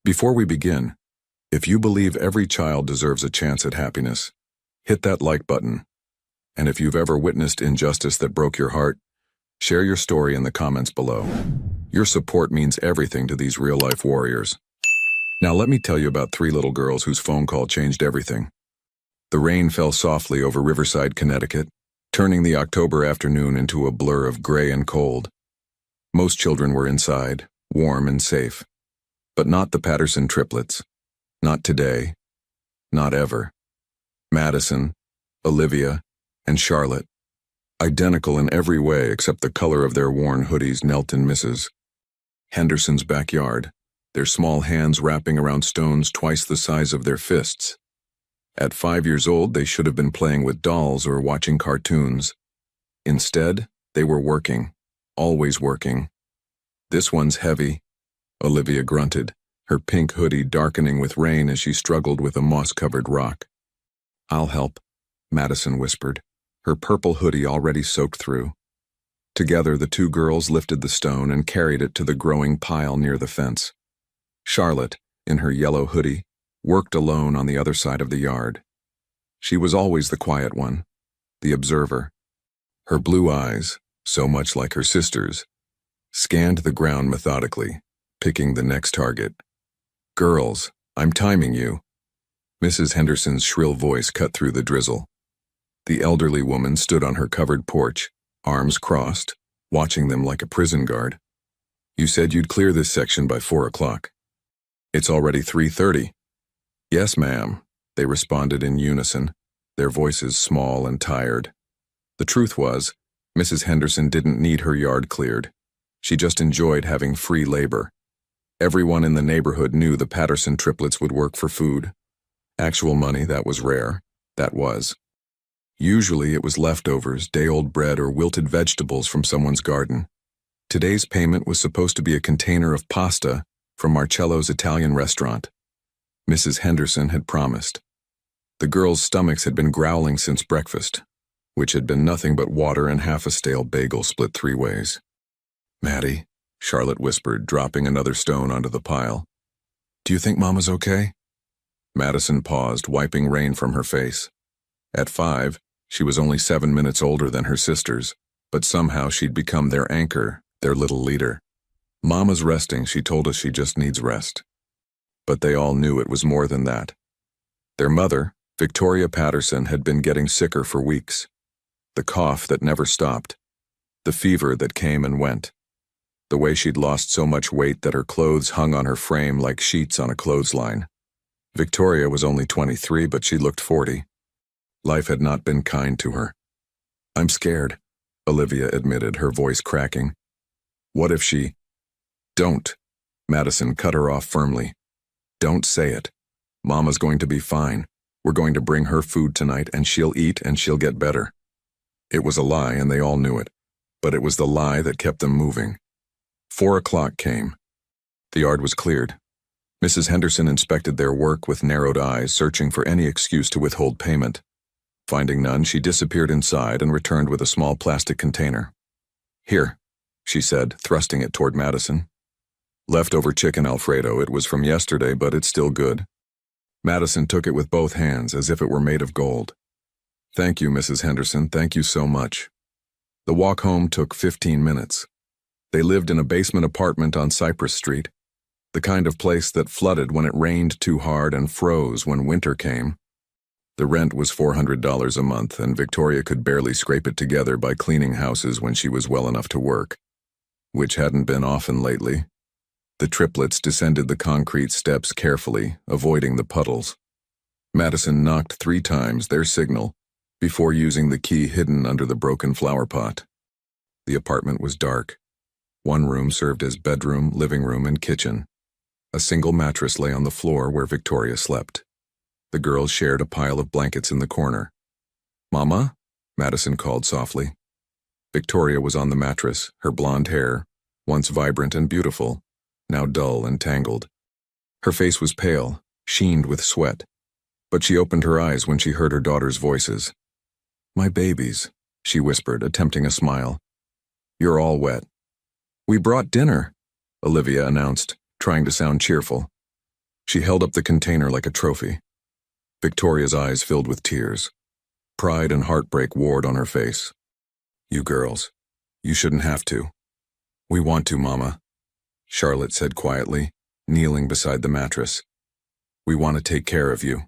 Before we begin, if you believe every child deserves a chance at happiness, hit that like button. And if you've ever witnessed injustice that broke your heart, share your story in the comments below. Your support means everything to these real-life warriors. Now let me tell you about three little girls whose phone call changed everything. The rain fell softly over Riverside, Connecticut, turning the October afternoon into a blur of gray and cold. Most children were inside, warm and safe. But not the Patterson triplets. Not today. Not ever. Madison, Olivia, and Charlotte, identical in every way except the color of their worn hoodies, knelt in Mrs. Henderson's backyard, their small hands wrapping around stones twice the size of their fists. At 5 years old, they should have been playing with dolls or watching cartoons. Instead, they were working, always working. "This one's heavy," Olivia grunted, her pink hoodie darkening with rain as she struggled with a moss-covered rock. "I'll help," Madison whispered, her purple hoodie already soaked through. Together, the two girls lifted the stone and carried it to the growing pile near the fence. Charlotte, in her yellow hoodie, worked alone on the other side of the yard. She was always the quiet one, the observer. Her blue eyes, so much like her sister's, scanned the ground methodically, picking the next target. "Girls, I'm timing you." Mrs. Henderson's shrill voice cut through the drizzle. The elderly woman stood on her covered porch, arms crossed, watching them like a prison guard. "You said you'd clear this section by 4 o'clock. It's already 3:30. "Yes, ma'am," they responded in unison, their voices small and tired. The truth was, Mrs. Henderson didn't need her yard cleared. She just enjoyed having free labor. Everyone in the neighborhood knew the Patterson triplets would work for food. Actual money, that was rare. That was. Usually it was leftovers, day-old bread, or wilted vegetables from someone's garden. Today's payment was supposed to be a container of pasta from Marcello's Italian restaurant. Mrs. Henderson had promised. The girls' stomachs had been growling since breakfast, which had been nothing but water and half a stale bagel split 3 ways. "Maddie," Charlotte whispered, dropping another stone onto the pile. "Do you think Mama's okay?" Madison paused, wiping rain from her face. At 5, she was only 7 minutes older than her sisters, but somehow she'd become their anchor, their little leader. "Mama's resting, she told us she just needs rest." But they all knew it was more than that. Their mother, Victoria Patterson, had been getting sicker for weeks. The cough that never stopped. The fever that came and went. The way she'd lost so much weight that her clothes hung on her frame like sheets on a clothesline. Victoria was only 23, but she looked 40. Life had not been kind to her. "I'm scared," Olivia admitted, her voice cracking. "What if she—" "Don't," Madison cut her off firmly. "Don't say it. Mama's going to be fine. We're going to bring her food tonight, and she'll eat and she'll get better." It was a lie, and they all knew it, but it was the lie that kept them moving. 4 o'clock came. The yard was cleared. Mrs. Henderson inspected their work with narrowed eyes, searching for any excuse to withhold payment. Finding none, she disappeared inside and returned with a small plastic container. "Here," she said, thrusting it toward Madison. "Leftover chicken Alfredo. It was from yesterday, but it's still good." Madison took it with both hands, as if it were made of gold. "Thank you, Mrs. Henderson, thank you so much." The walk home took 15 minutes. They lived in a basement apartment on Cypress Street, the kind of place that flooded when it rained too hard and froze when winter came. The rent was $400 a month, and Victoria could barely scrape it together by cleaning houses when she was well enough to work, which hadn't been often lately. The triplets descended the concrete steps carefully, avoiding the puddles. Madison knocked 3 times, their signal, before using the key hidden under the broken flower pot. The apartment was dark. One room served as bedroom, living room, and kitchen. A single mattress lay on the floor where Victoria slept. The girls shared a pile of blankets in the corner. "Mama?" Madison called softly. Victoria was on the mattress, her blonde hair, once vibrant and beautiful, now dull and tangled. Her face was pale, sheened with sweat, but she opened her eyes when she heard her daughter's voices. "My babies," she whispered, attempting a smile. "You're all wet." "We brought dinner," Olivia announced, trying to sound cheerful. She held up the container like a trophy. Victoria's eyes filled with tears. Pride and heartbreak warred on her face. You girls, you shouldn't have to. We want to, Mama, Charlotte said quietly, kneeling beside the mattress. We want to take care of you.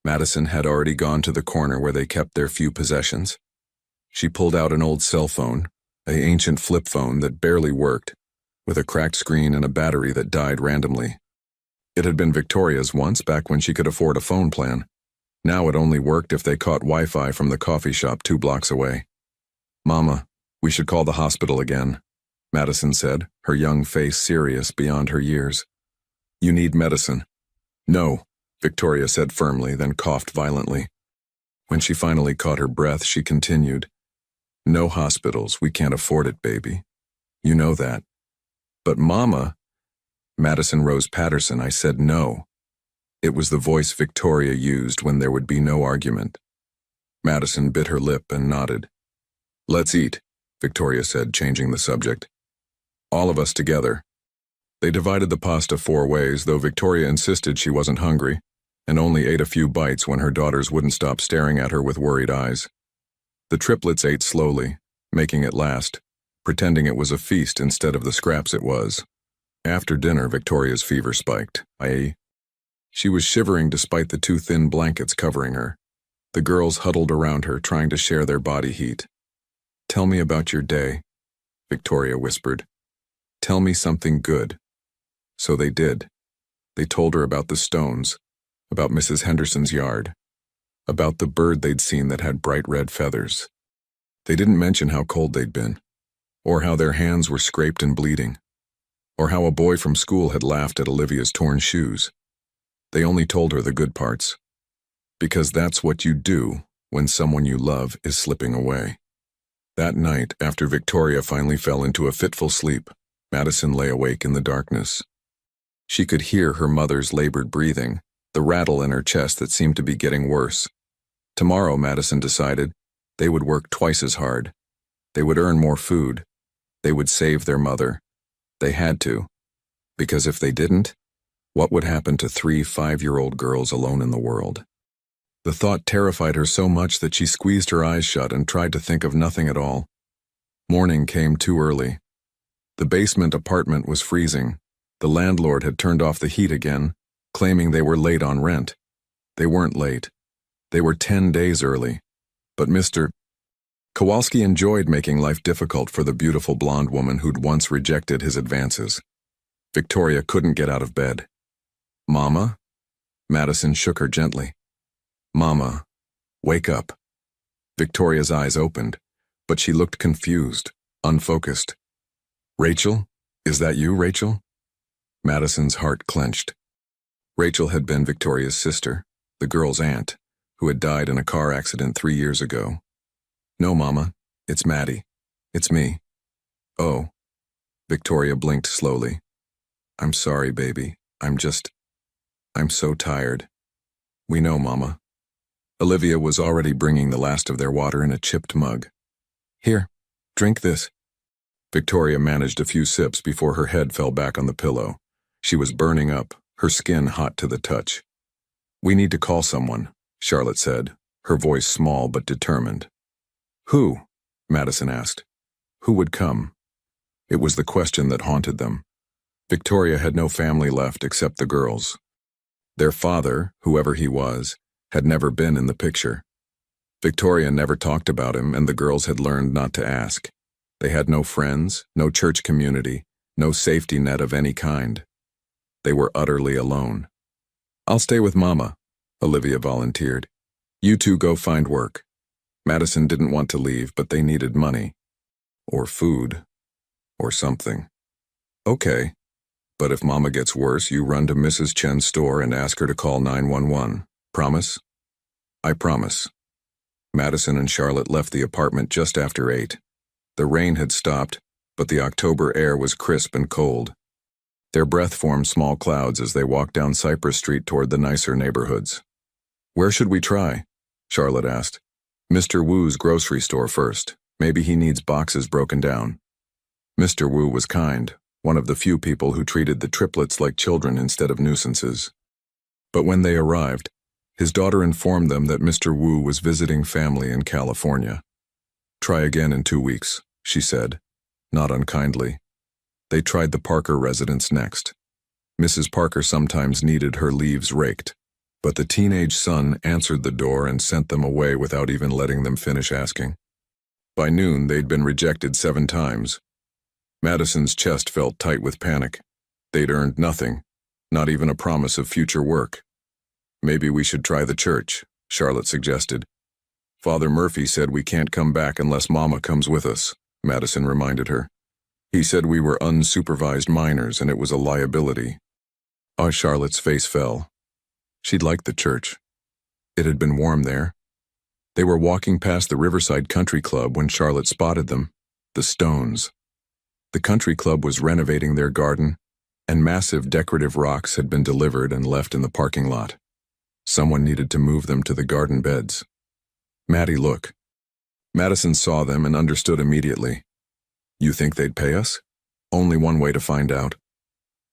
Madison had already gone to the corner where they kept their few possessions. She pulled out an old cell phone, an ancient flip phone that barely worked, with a cracked screen and a battery that died randomly. It had been Victoria's once, back when she could afford a phone plan. Now it only worked if they caught Wi-Fi from the coffee shop 2 blocks away. Mama, we should call the hospital again, Madison said, her young face serious beyond her years. You need medicine. No, Victoria said firmly, then coughed violently. When she finally caught her breath, she continued, No hospitals, we can't afford it, baby. You know that. But Mama, Madison Rose Patterson, I said no. It was the voice Victoria used when there would be no argument. Madison bit her lip and nodded. Let's eat, Victoria said, changing the subject. All of us together. They divided the pasta 4 ways, though Victoria insisted she wasn't hungry, and only ate a few bites when her daughters wouldn't stop staring at her with worried eyes. The triplets ate slowly, making it last, pretending it was a feast instead of the scraps it was. After dinner, Victoria's fever spiked. She was shivering despite the 2 thin blankets covering her. The girls huddled around her, trying to share their body heat. Tell me about your day, Victoria whispered. Tell me something good. So they did. They told her about the stones, about Mrs. Henderson's yard, about the bird they'd seen that had bright red feathers. They didn't mention how cold they'd been, or how their hands were scraped and bleeding, or how a boy from school had laughed at Olivia's torn shoes. They only told her the good parts, because that's what you do when someone you love is slipping away. That night, after Victoria finally fell into a fitful sleep, Madison lay awake in the darkness. She could hear her mother's labored breathing, the rattle in her chest that seemed to be getting worse. Tomorrow, Madison decided, they would work twice as hard. They would earn more food. They would save their mother. They had to. Because if they didn't, what would happen to 3 5-year-old girls alone in the world? The thought terrified her so much that she squeezed her eyes shut and tried to think of nothing at all. Morning came too early. The basement apartment was freezing. The landlord had turned off the heat again, claiming they were late on rent. They weren't late. They were 10 days early. But Mr. Kowalski enjoyed making life difficult for the beautiful blonde woman who'd once rejected his advances. Victoria couldn't get out of bed. Mama? Madison shook her gently. Mama, wake up. Victoria's eyes opened, but she looked confused, unfocused. Rachel? Is that you, Rachel? Madison's heart clenched. Rachel had been Victoria's sister, the girl's aunt, who had died in a car accident 3 years ago. No, Mama, it's Maddie. It's me. Oh. Victoria blinked slowly. I'm sorry, baby. I'm so tired. We know, Mama. Olivia was already bringing the last of their water in a chipped mug. Here, drink this. Victoria managed a few sips before her head fell back on the pillow. She was burning up, her skin hot to the touch. We need to call someone, Charlotte said, her voice small but determined. Who? Madison asked. Who would come? It was the question that haunted them. Victoria had no family left except the girls. Their father, whoever he was, had never been in the picture. Victoria never talked about him, and the girls had learned not to ask. They had no friends, no church community, no safety net of any kind. They were utterly alone. I'll stay with Mama, Olivia volunteered. You two go find work. Madison didn't want to leave, but they needed money. Or food. Or something. Okay. But if Mama gets worse, you run to Mrs. Chen's store and ask her to call 911. Promise? I promise. Madison and Charlotte left the apartment just after 8. The rain had stopped, but the October air was crisp and cold. Their breath formed small clouds as they walked down Cypress Street toward the nicer neighborhoods. Where should we try? Charlotte asked. Mr. Wu's grocery store first. Maybe he needs boxes broken down. Mr. Wu was kind, one of the few people who treated the triplets like children instead of nuisances. But when they arrived, his daughter informed them that Mr. Wu was visiting family in California. "Try again in 2 weeks," she said, not unkindly. They tried the Parker residence next. Mrs. Parker sometimes needed her leaves raked, but the teenage son answered the door and sent them away without even letting them finish asking. By noon, they'd been rejected 7 times. Madison's chest felt tight with panic. They'd earned nothing, not even a promise of future work. "Maybe we should try the church," Charlotte suggested. "Father Murphy said we can't come back unless Mama comes with us," Madison reminded her. "He said we were unsupervised minors and it was a liability." Charlotte's face fell. She'd liked the church. It had been warm there. They were walking past the Riverside Country Club when Charlotte spotted them, the Stones. The country club was renovating their garden, and massive decorative rocks had been delivered and left in the parking lot. Someone needed to move them to the garden beds. "Maddie, look." Madison saw them and understood immediately. "You think they'd pay us?" "Only one way to find out."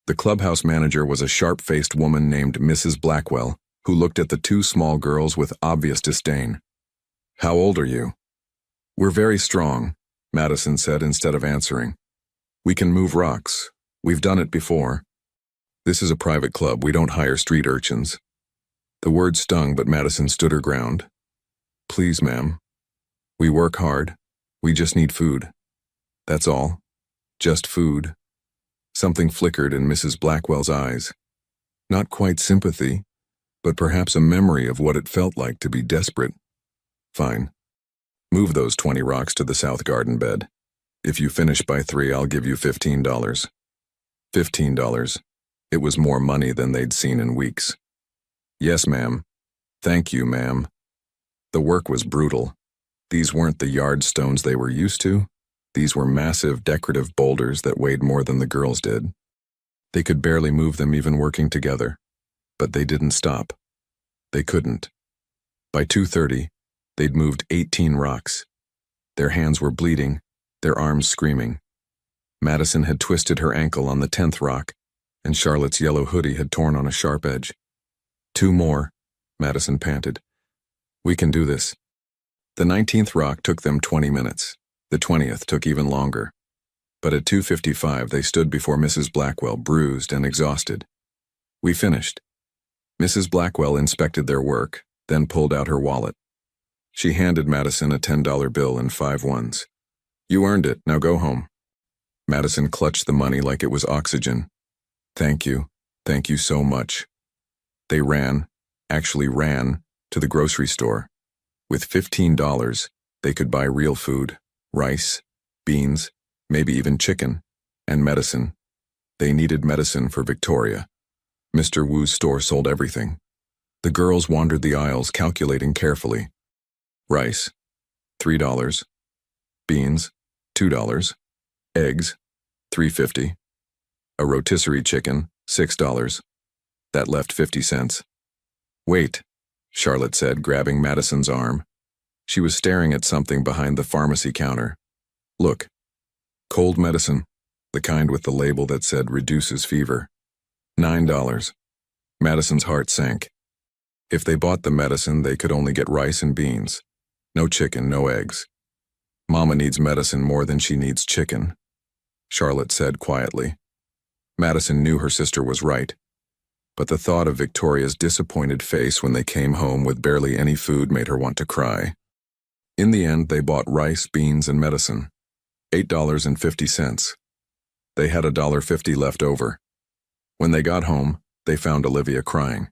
The clubhouse manager was a sharp-faced woman named Mrs. Blackwell, who looked at the 2 small girls with obvious disdain. "How old are you?" "We're very strong," Madison said instead of answering. "We can move rocks. We've done it before. This is a private club. We don't hire street urchins." The word stung, but Madison stood her ground. "Please, ma'am. We work hard. We just need food. That's all. Just food." Something flickered in Mrs. Blackwell's eyes. Not quite sympathy, but perhaps a memory of what it felt like to be desperate. "Fine. Move those 20 rocks to the south garden bed. If you finish by 3, I'll give you $15. $15. It was more money than they'd seen in weeks. "Yes, ma'am. Thank you, ma'am." The work was brutal. These weren't the yard stones they were used to. These were massive decorative boulders that weighed more than the girls did. They could barely move them even working together. But they didn't stop. They couldn't. By 2:30, they'd moved 18 rocks. Their hands were bleeding, their arms screaming. Madison had twisted her ankle on the 10th rock, and Charlotte's yellow hoodie had torn on a sharp edge. "2 more, Madison panted. "We can do this." The 19th rock took them 20 minutes. The 20th took even longer. But at 2:55, they stood before Mrs. Blackwell, bruised and exhausted. "We finished." Mrs. Blackwell inspected their work, then pulled out her wallet. She handed Madison a $10 bill and 5 ones. "You earned it, now go home." Madison clutched the money like it was oxygen. Thank you so much." They actually ran, to the grocery store. With $15, they could buy real food. Rice, beans, maybe even chicken, and medicine. They needed medicine for Victoria. Mr. Wu's store sold everything. The girls wandered the aisles, calculating carefully. Rice, $3. Beans, $2. Eggs, $3.50. A rotisserie chicken, $6. That left 50 cents. "Wait," Charlotte said, grabbing Madison's arm. She was staring at something behind the pharmacy counter. "Look. Cold medicine, the kind with the label that said reduces fever. $9. Madison's heart sank. If they bought the medicine, they could only get rice and beans. No chicken, no eggs. "Mama needs medicine more than she needs chicken," Charlotte said quietly. Madison knew her sister was right. But the thought of Victoria's disappointed face when they came home with barely any food made her want to cry. In the end, they bought rice, beans, and medicine. $8.50. They had $1.50 left over. When they got home, they found Olivia crying.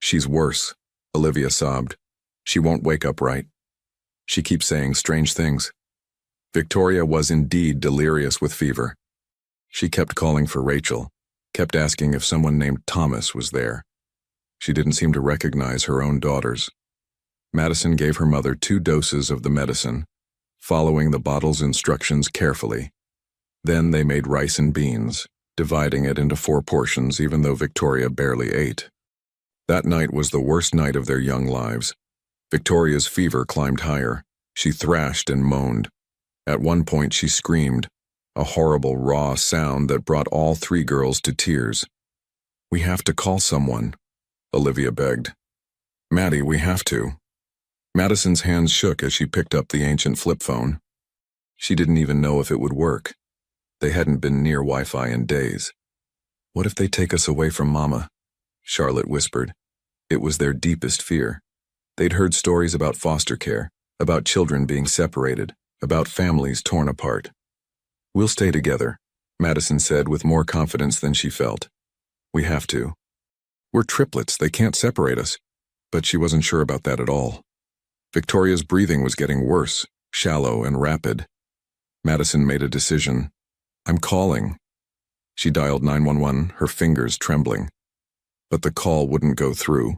"She's worse," Olivia sobbed. "She won't wake up right. She keeps saying strange things." Victoria was indeed delirious with fever. She kept calling for Rachel, kept asking if someone named Thomas was there. She didn't seem to recognize her own daughters. Madison gave her mother 2 doses of the medicine, following the bottle's instructions carefully. Then they made rice and beans, dividing it into 4 portions even though Victoria barely ate. That night was the worst night of their young lives. Victoria's fever climbed higher. She thrashed and moaned. At one point she screamed, a horrible raw sound that brought all 3 girls to tears. "We have to call someone," Olivia begged. Maddie, we have to. Madison's hands shook as she picked up the ancient flip phone. She didn't even know if it would work. They hadn't been near Wi-Fi in days. What if they take us away from Mama? Charlotte whispered. It was their deepest fear. They'd heard stories about foster care, about children being separated, about families torn apart. We'll stay together, Madison said with more confidence than she felt. We have to. We're triplets, they can't separate us. But she wasn't sure about that at all. Victoria's breathing was getting worse, shallow and rapid. Madison made a decision. I'm calling. She dialed 911, her fingers trembling. But the call wouldn't go through.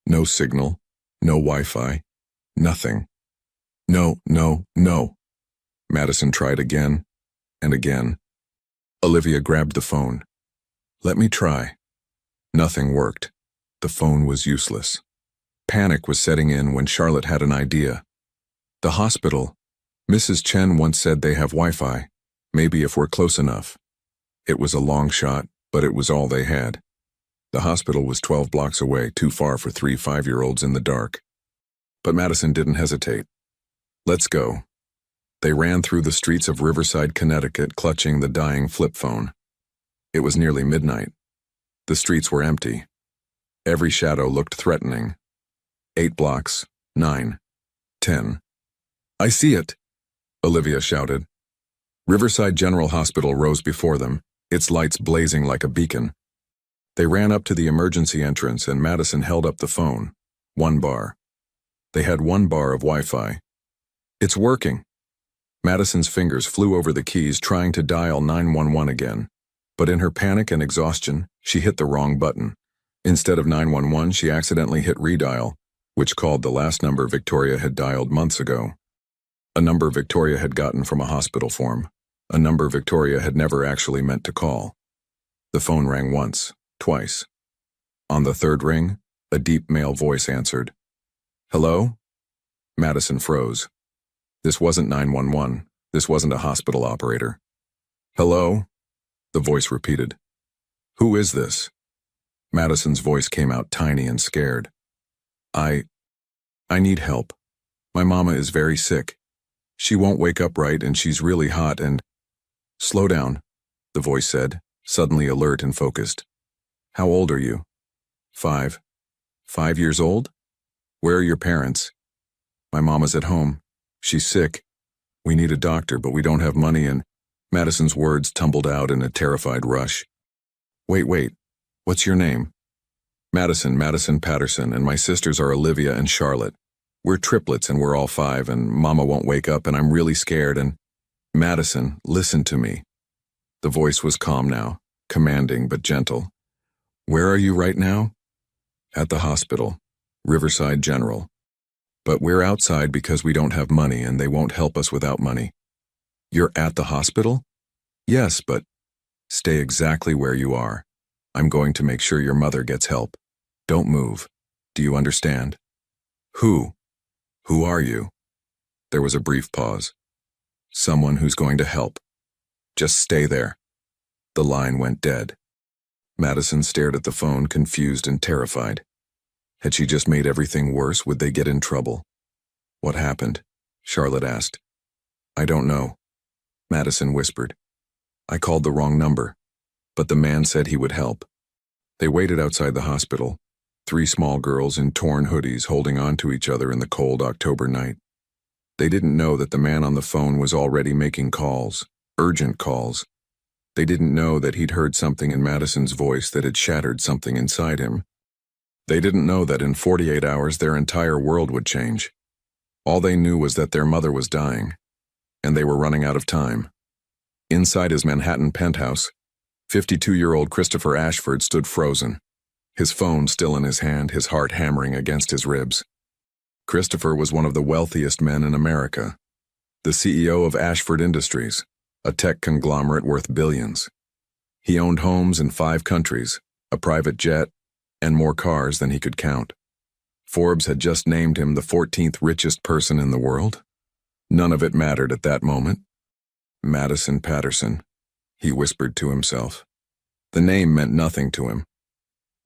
No signal, no Wi-Fi, nothing. No, no, no. Madison tried again and again. Olivia grabbed the phone. Let me try. Nothing worked. The phone was useless. Panic was setting in when Charlotte had an idea. The hospital. Mrs. Chen once said they have Wi-Fi. Maybe if we're close enough. It was a long shot, but it was all they had. The hospital was 12 blocks away, too far for 3 5-year-olds in the dark. But Madison didn't hesitate. Let's go. They ran through the streets of Riverside, Connecticut, clutching the dying flip phone. It was nearly midnight. The streets were empty. Every shadow looked threatening. 8 blocks, 9, 10. I see it, Olivia shouted. Riverside General Hospital rose before them, its lights blazing like a beacon. They ran up to the emergency entrance and Madison held up the phone. 1 bar. They had 1 bar of Wi-Fi. It's working. Madison's fingers flew over the keys trying to dial 911 again. But in her panic and exhaustion, she hit the wrong button. Instead of 911, she accidentally hit redial, which called the last number Victoria had dialed months ago. A number Victoria had gotten from a hospital form. A number Victoria had never actually meant to call. The phone rang once, twice. On the 3rd ring, a deep male voice answered. Hello? Madison froze. This wasn't 911. This wasn't a hospital operator. Hello? The voice repeated. Who is this? Madison's voice came out tiny and scared. I need help. My mama is very sick. She won't wake up right and she's really hot and... Slow down, the voice said, suddenly alert and focused. How old are you? 5. 5 years old? Where are your parents? My mama's at home. She's sick. We need a doctor, but we don't have money and... Madison's words tumbled out in a terrified rush. Wait. What's your name? Madison Patterson, and my sisters are Olivia and Charlotte. We're triplets and we're all 5 and Mama won't wake up and I'm really scared and... Madison, listen to me. The voice was calm now, commanding but gentle. Where are you right now? At the hospital, Riverside General. But we're outside because we don't have money and they won't help us without money. You're at the hospital? Yes, but... Stay exactly where you are. I'm going to make sure your mother gets help. Don't move. Do you understand? Who? Who are you? There was a brief pause. Someone who's going to help. Just stay there. The line went dead. Madison stared at the phone, confused and terrified. Had she just made everything worse? Would they get in trouble? What happened? Charlotte asked. I don't know. Madison whispered. I called the wrong number, but the man said he would help. They waited outside the hospital, 3 small girls in torn hoodies holding on to each other in the cold October night. They didn't know that the man on the phone was already making calls, urgent calls. They didn't know that he'd heard something in Madison's voice that had shattered something inside him. They didn't know that in 48 hours their entire world would change. All they knew was that their mother was dying, and they were running out of time. Inside his Manhattan penthouse, 52-year-old Christopher Ashford stood frozen, his phone still in his hand, his heart hammering against his ribs. Christopher was one of the wealthiest men in America, the CEO of Ashford Industries, a tech conglomerate worth billions. He owned homes in 5 countries, a private jet, and more cars than he could count. Forbes had just named him the 14th richest person in the world. None of it mattered at that moment. Madison Patterson, he whispered to himself. The name meant nothing to him.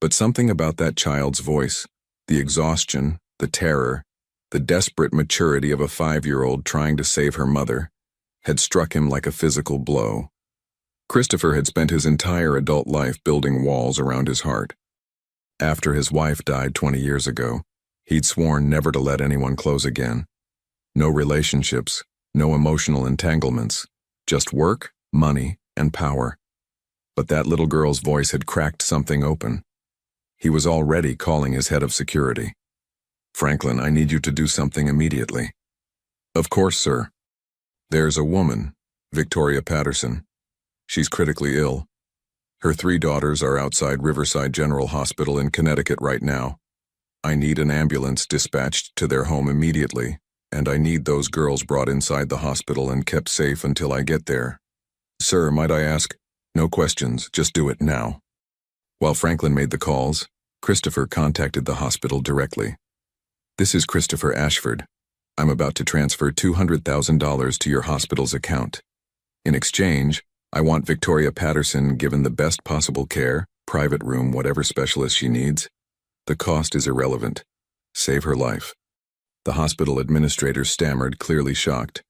But something about that child's voice, the exhaustion, the terror, the desperate maturity of a 5-year-old trying to save her mother, had struck him like a physical blow. Christopher had spent his entire adult life building walls around his heart. After his wife died 20 years ago, he'd sworn never to let anyone close again. No relationships, no emotional entanglements, just work, money, and power. But that little girl's voice had cracked something open. He was already calling his head of security. "Franklin, I need you to do something immediately." "Of course, sir." "There's a woman, Victoria Patterson. She's critically ill. Her 3 daughters are outside Riverside General Hospital in Connecticut right now. I need an ambulance dispatched to their home immediately, and I need those girls brought inside the hospital and kept safe until I get there. Sir, might I ask?" "No questions, just do it now." While Franklin made the calls, Christopher contacted the hospital directly. "This is Christopher Ashford. I'm about to transfer $200,000 to your hospital's account. In exchange, I want Victoria Patterson given the best possible care, private room, whatever specialist she needs. The cost is irrelevant. Save her life." The hospital administrator stammered, clearly shocked.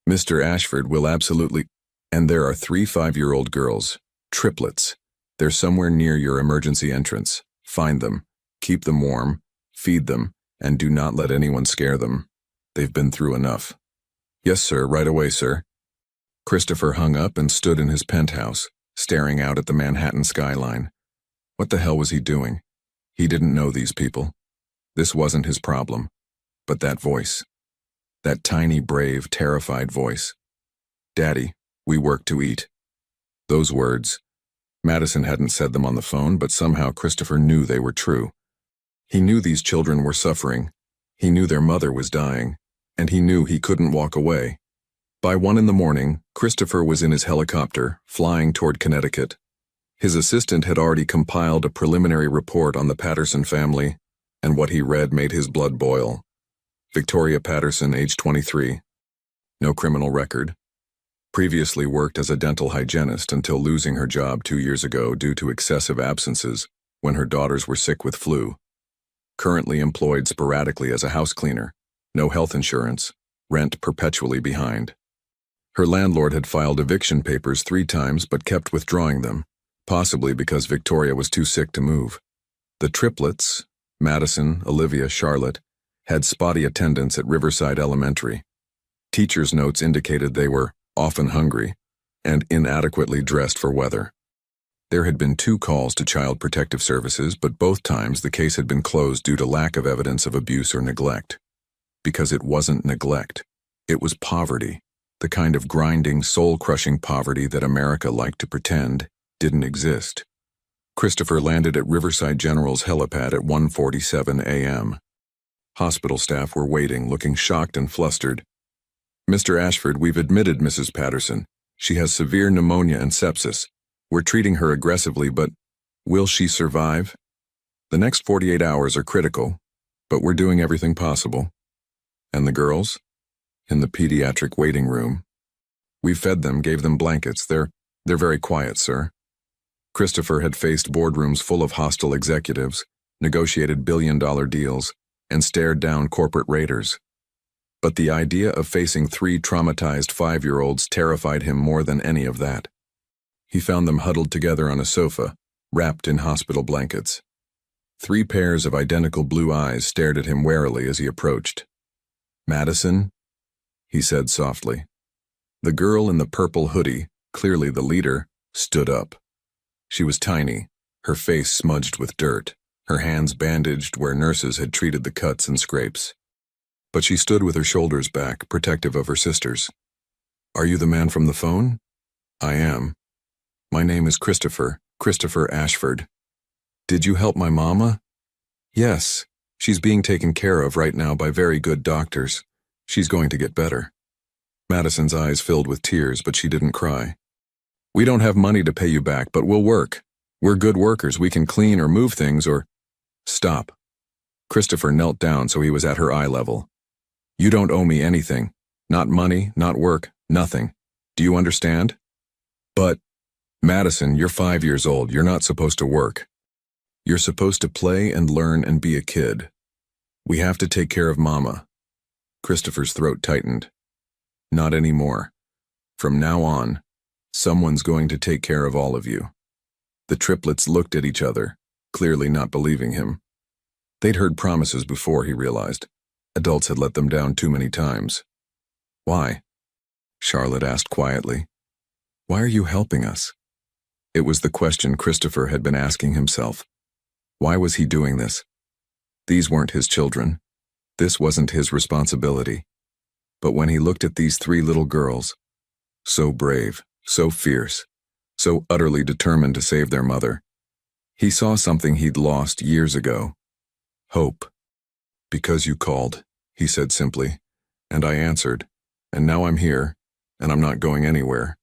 "Mr. Ashford will absolutely—" "And there are 3 5-year-old girls, triplets. They're somewhere near your emergency entrance. Find them, keep them warm, feed them, and do not let anyone scare them. They've been through enough." "Yes, sir, right away, sir." Christopher hung up and stood in his penthouse, staring out at the Manhattan skyline. What the hell was he doing? He didn't know these people. This wasn't his problem. But that voice. That tiny, brave, terrified voice. "Daddy, we work to eat." Those words. Madison hadn't said them on the phone, but somehow Christopher knew they were true. He knew these children were suffering. He knew their mother was dying. And he knew he couldn't walk away. By 1 a.m, Christopher was in his helicopter, flying toward Connecticut. His assistant had already compiled a preliminary report on the Patterson family, and what he read made his blood boil. Victoria Patterson, age 23. No criminal record. Previously worked as a dental hygienist until losing her job 2 years ago due to excessive absences when her daughters were sick with flu. Currently employed sporadically as a house cleaner. No health insurance. Rent perpetually behind. Her landlord had filed eviction papers 3 times but kept withdrawing them, possibly because Victoria was too sick to move. The triplets, Madison, Olivia, Charlotte, had spotty attendance at Riverside Elementary. Teachers' notes indicated they were often hungry and inadequately dressed for weather. There had been 2 calls to Child Protective Services, but both times the case had been closed due to lack of evidence of abuse or neglect. Because it wasn't neglect. It was poverty. The kind of grinding, soul-crushing poverty that America liked to pretend didn't exist. Christopher landed at Riverside General's helipad at 1:47 a.m. Hospital staff were waiting, looking shocked and flustered. "Mr. Ashford, we've admitted Mrs. Patterson. She has severe pneumonia and sepsis. We're treating her aggressively, but will she survive? The next 48 hours are critical, but we're doing everything possible." "And the girls?" "In the pediatric waiting room. We fed them, gave them blankets. They're very quiet, sir." Christopher had faced boardrooms full of hostile executives, negotiated billion-dollar deals, and stared down corporate raiders. But the idea of facing 3 traumatized 5-year-olds terrified him more than any of that. He found them huddled together on a sofa, wrapped in hospital blankets. 3 pairs of identical blue eyes stared at him warily as he approached. "Madison?" he said softly. The girl in the purple hoodie, clearly the leader, stood up. She was tiny, her face smudged with dirt, her hands bandaged where nurses had treated the cuts and scrapes. But she stood with her shoulders back, protective of her sisters. "Are you the man from the phone?" "I am. My name is Christopher Ashford. Did you help my mama?" "Yes. She's being taken care of right now by very good doctors. She's going to get better." Madison's eyes filled with tears, but she didn't cry. "We don't have money to pay you back, but we'll work. We're good workers. We can clean or move things or—" "Stop." Christopher knelt down so he was at her eye level. "You don't owe me anything. Not money, not work, nothing. Do you understand?" "But, Madison, you're 5 years old. You're not supposed to work." You're supposed to play and learn and be a kid. We have to take care of Mama." Christopher's throat tightened. "Not anymore. From now on, someone's going to take care of all of you." The triplets looked at each other, clearly not believing him. They'd heard promises before, he realized. Adults had let them down too many times. "Why?" Charlotte asked quietly. "Why are you helping us?" It was the question Christopher had been asking himself. Why was he doing this? These weren't his children. This wasn't his responsibility. But when he looked at these three little girls, so brave, so fierce, so utterly determined to save their mother, he saw something he'd lost years ago. Hope. "Because you called," he said simply, "and I answered, and now I'm here, and I'm not going anywhere."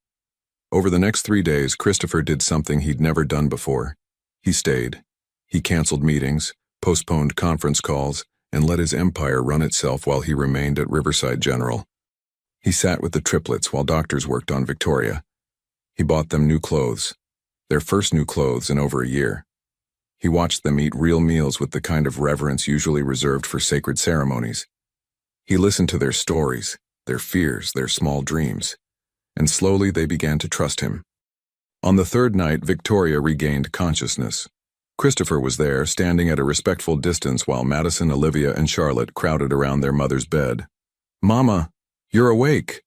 Over the next 3 days, Christopher did something he'd never done before. He stayed. He canceled meetings, postponed conference calls, and let his empire run itself while he remained at Riverside General. He sat with the triplets while doctors worked on Victoria. He bought them new clothes, their first new clothes in over a year. He watched them eat real meals with the kind of reverence usually reserved for sacred ceremonies. He listened to their stories, their fears, their small dreams, and slowly they began to trust him. On the third night, Victoria regained consciousness. Christopher was there, standing at a respectful distance while Madison, Olivia, and Charlotte crowded around their mother's bed. "Mama, you're awake."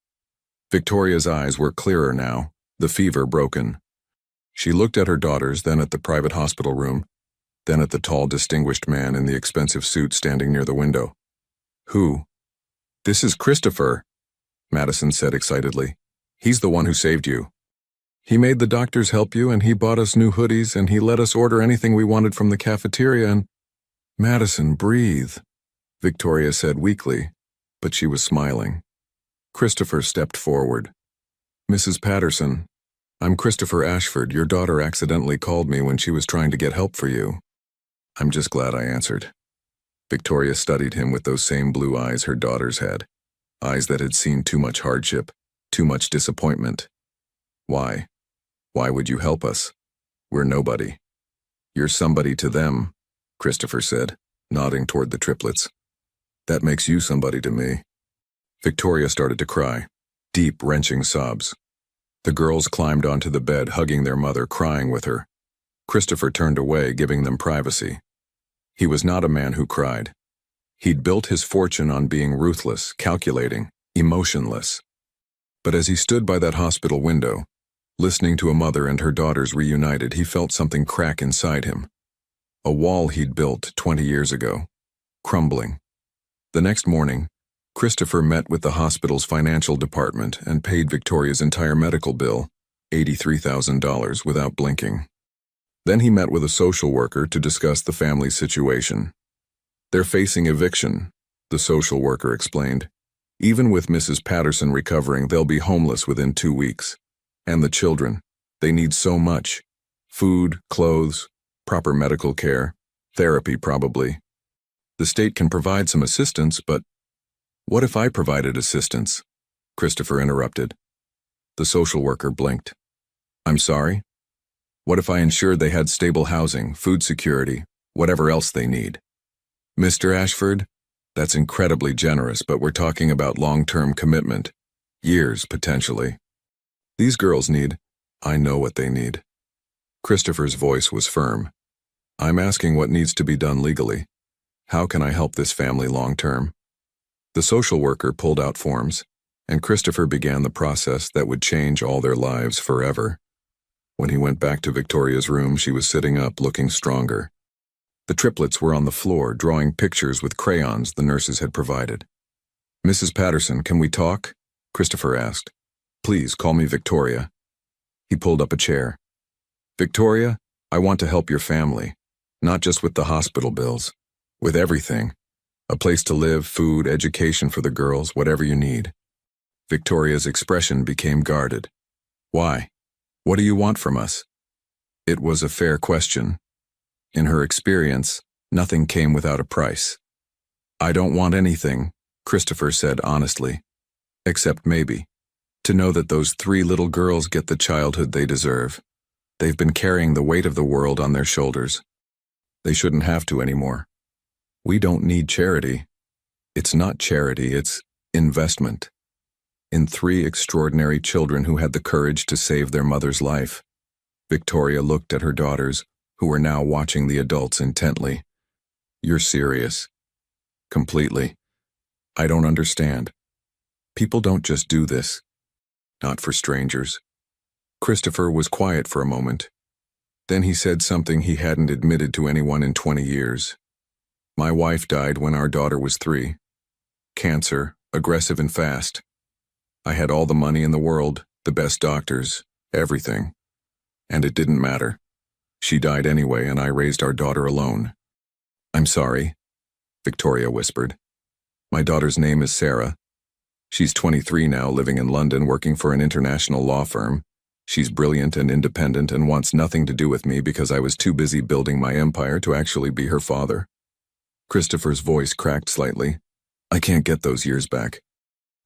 Victoria's eyes were clearer now, the fever broken. She looked at her daughters, then at the private hospital room, then at the tall, distinguished man in the expensive suit standing near the window. "Who?" "This is Christopher," Madison said excitedly. "He's the one who saved you. He made the doctors help you, and he bought us new hoodies, and he let us order anything we wanted from the cafeteria, and—" "Madison, breathe," Victoria said weakly, but she was smiling. Christopher stepped forward. "Mrs. Patterson, I'm Christopher Ashford. Your daughter accidentally called me when she was trying to get help for you." "I'm just glad I answered." Victoria studied him with those same blue eyes her daughters had, eyes that had seen too much hardship, too much disappointment. "Why? Why would you help us? We're nobody." "You're somebody to them," Christopher said, nodding toward the triplets. "That makes you somebody to me." Victoria started to cry, deep, wrenching sobs. The girls climbed onto the bed, hugging their mother, crying with her. Christopher turned away, giving them privacy. He was not a man who cried. He'd built his fortune on being ruthless, calculating, emotionless. But as he stood by that hospital window, listening to a mother and her daughters reunited, he felt something crack inside him. A wall he'd built 20 years ago, crumbling. The next morning, Christopher met with the hospital's financial department and paid Victoria's entire medical bill, $83,000, without blinking. Then he met with a social worker to discuss the family's situation. "They're facing eviction," the social worker explained. "Even with Mrs. Patterson recovering, they'll be homeless within 2 weeks. And the children, they need so much. Food, clothes, proper medical care, therapy probably. The state can provide some assistance, but—" "What if I provided assistance?" Christopher interrupted. The social worker blinked. "I'm sorry? What if I ensured they had stable housing, food security, whatever else they need?" "Mr. Ashford, that's incredibly generous, but we're talking about long-term commitment. Years, potentially. These girls need—" "I know what they need." Christopher's voice was firm. "I'm asking what needs to be done legally. How can I help this family long-term?" The social worker pulled out forms, and Christopher began the process that would change all their lives forever. When he went back to Victoria's room, she was sitting up, looking stronger. The triplets were on the floor, drawing pictures with crayons the nurses had provided. "Mrs. Patterson, can we talk?" Christopher asked. "Please, call me Victoria." He pulled up a chair. "Victoria, I want to help your family, not just with the hospital bills, with everything. A place to live, food, education for the girls, whatever you need." Victoria's expression became guarded. "Why? What do you want from us?" It was a fair question. In her experience, nothing came without a price. "I don't want anything," Christopher said honestly, "except maybe to know that those 3 little girls get the childhood they deserve. They've been carrying the weight of the world on their shoulders. They shouldn't have to anymore. We don't need charity. It's not charity, it's investment. In 3 extraordinary children who had the courage to save their mother's life. Victoria looked at her daughters, who were now watching the adults intently. You're serious. Completely. I don't understand. People don't just do this. Not for strangers. Christopher was quiet for a moment. Then he said something he hadn't admitted to anyone in 20 years. My wife died when our daughter was 3. Cancer, aggressive and fast. I had all the money in the world, the best doctors, everything. And it didn't matter. She died anyway, and I raised our daughter alone. I'm sorry, Victoria whispered. My daughter's name is Sarah. She's 23 now, living in London, working for an international law firm. She's brilliant and independent and wants nothing to do with me because I was too busy building my empire to actually be her father. Christopher's voice cracked slightly. I can't get those years back.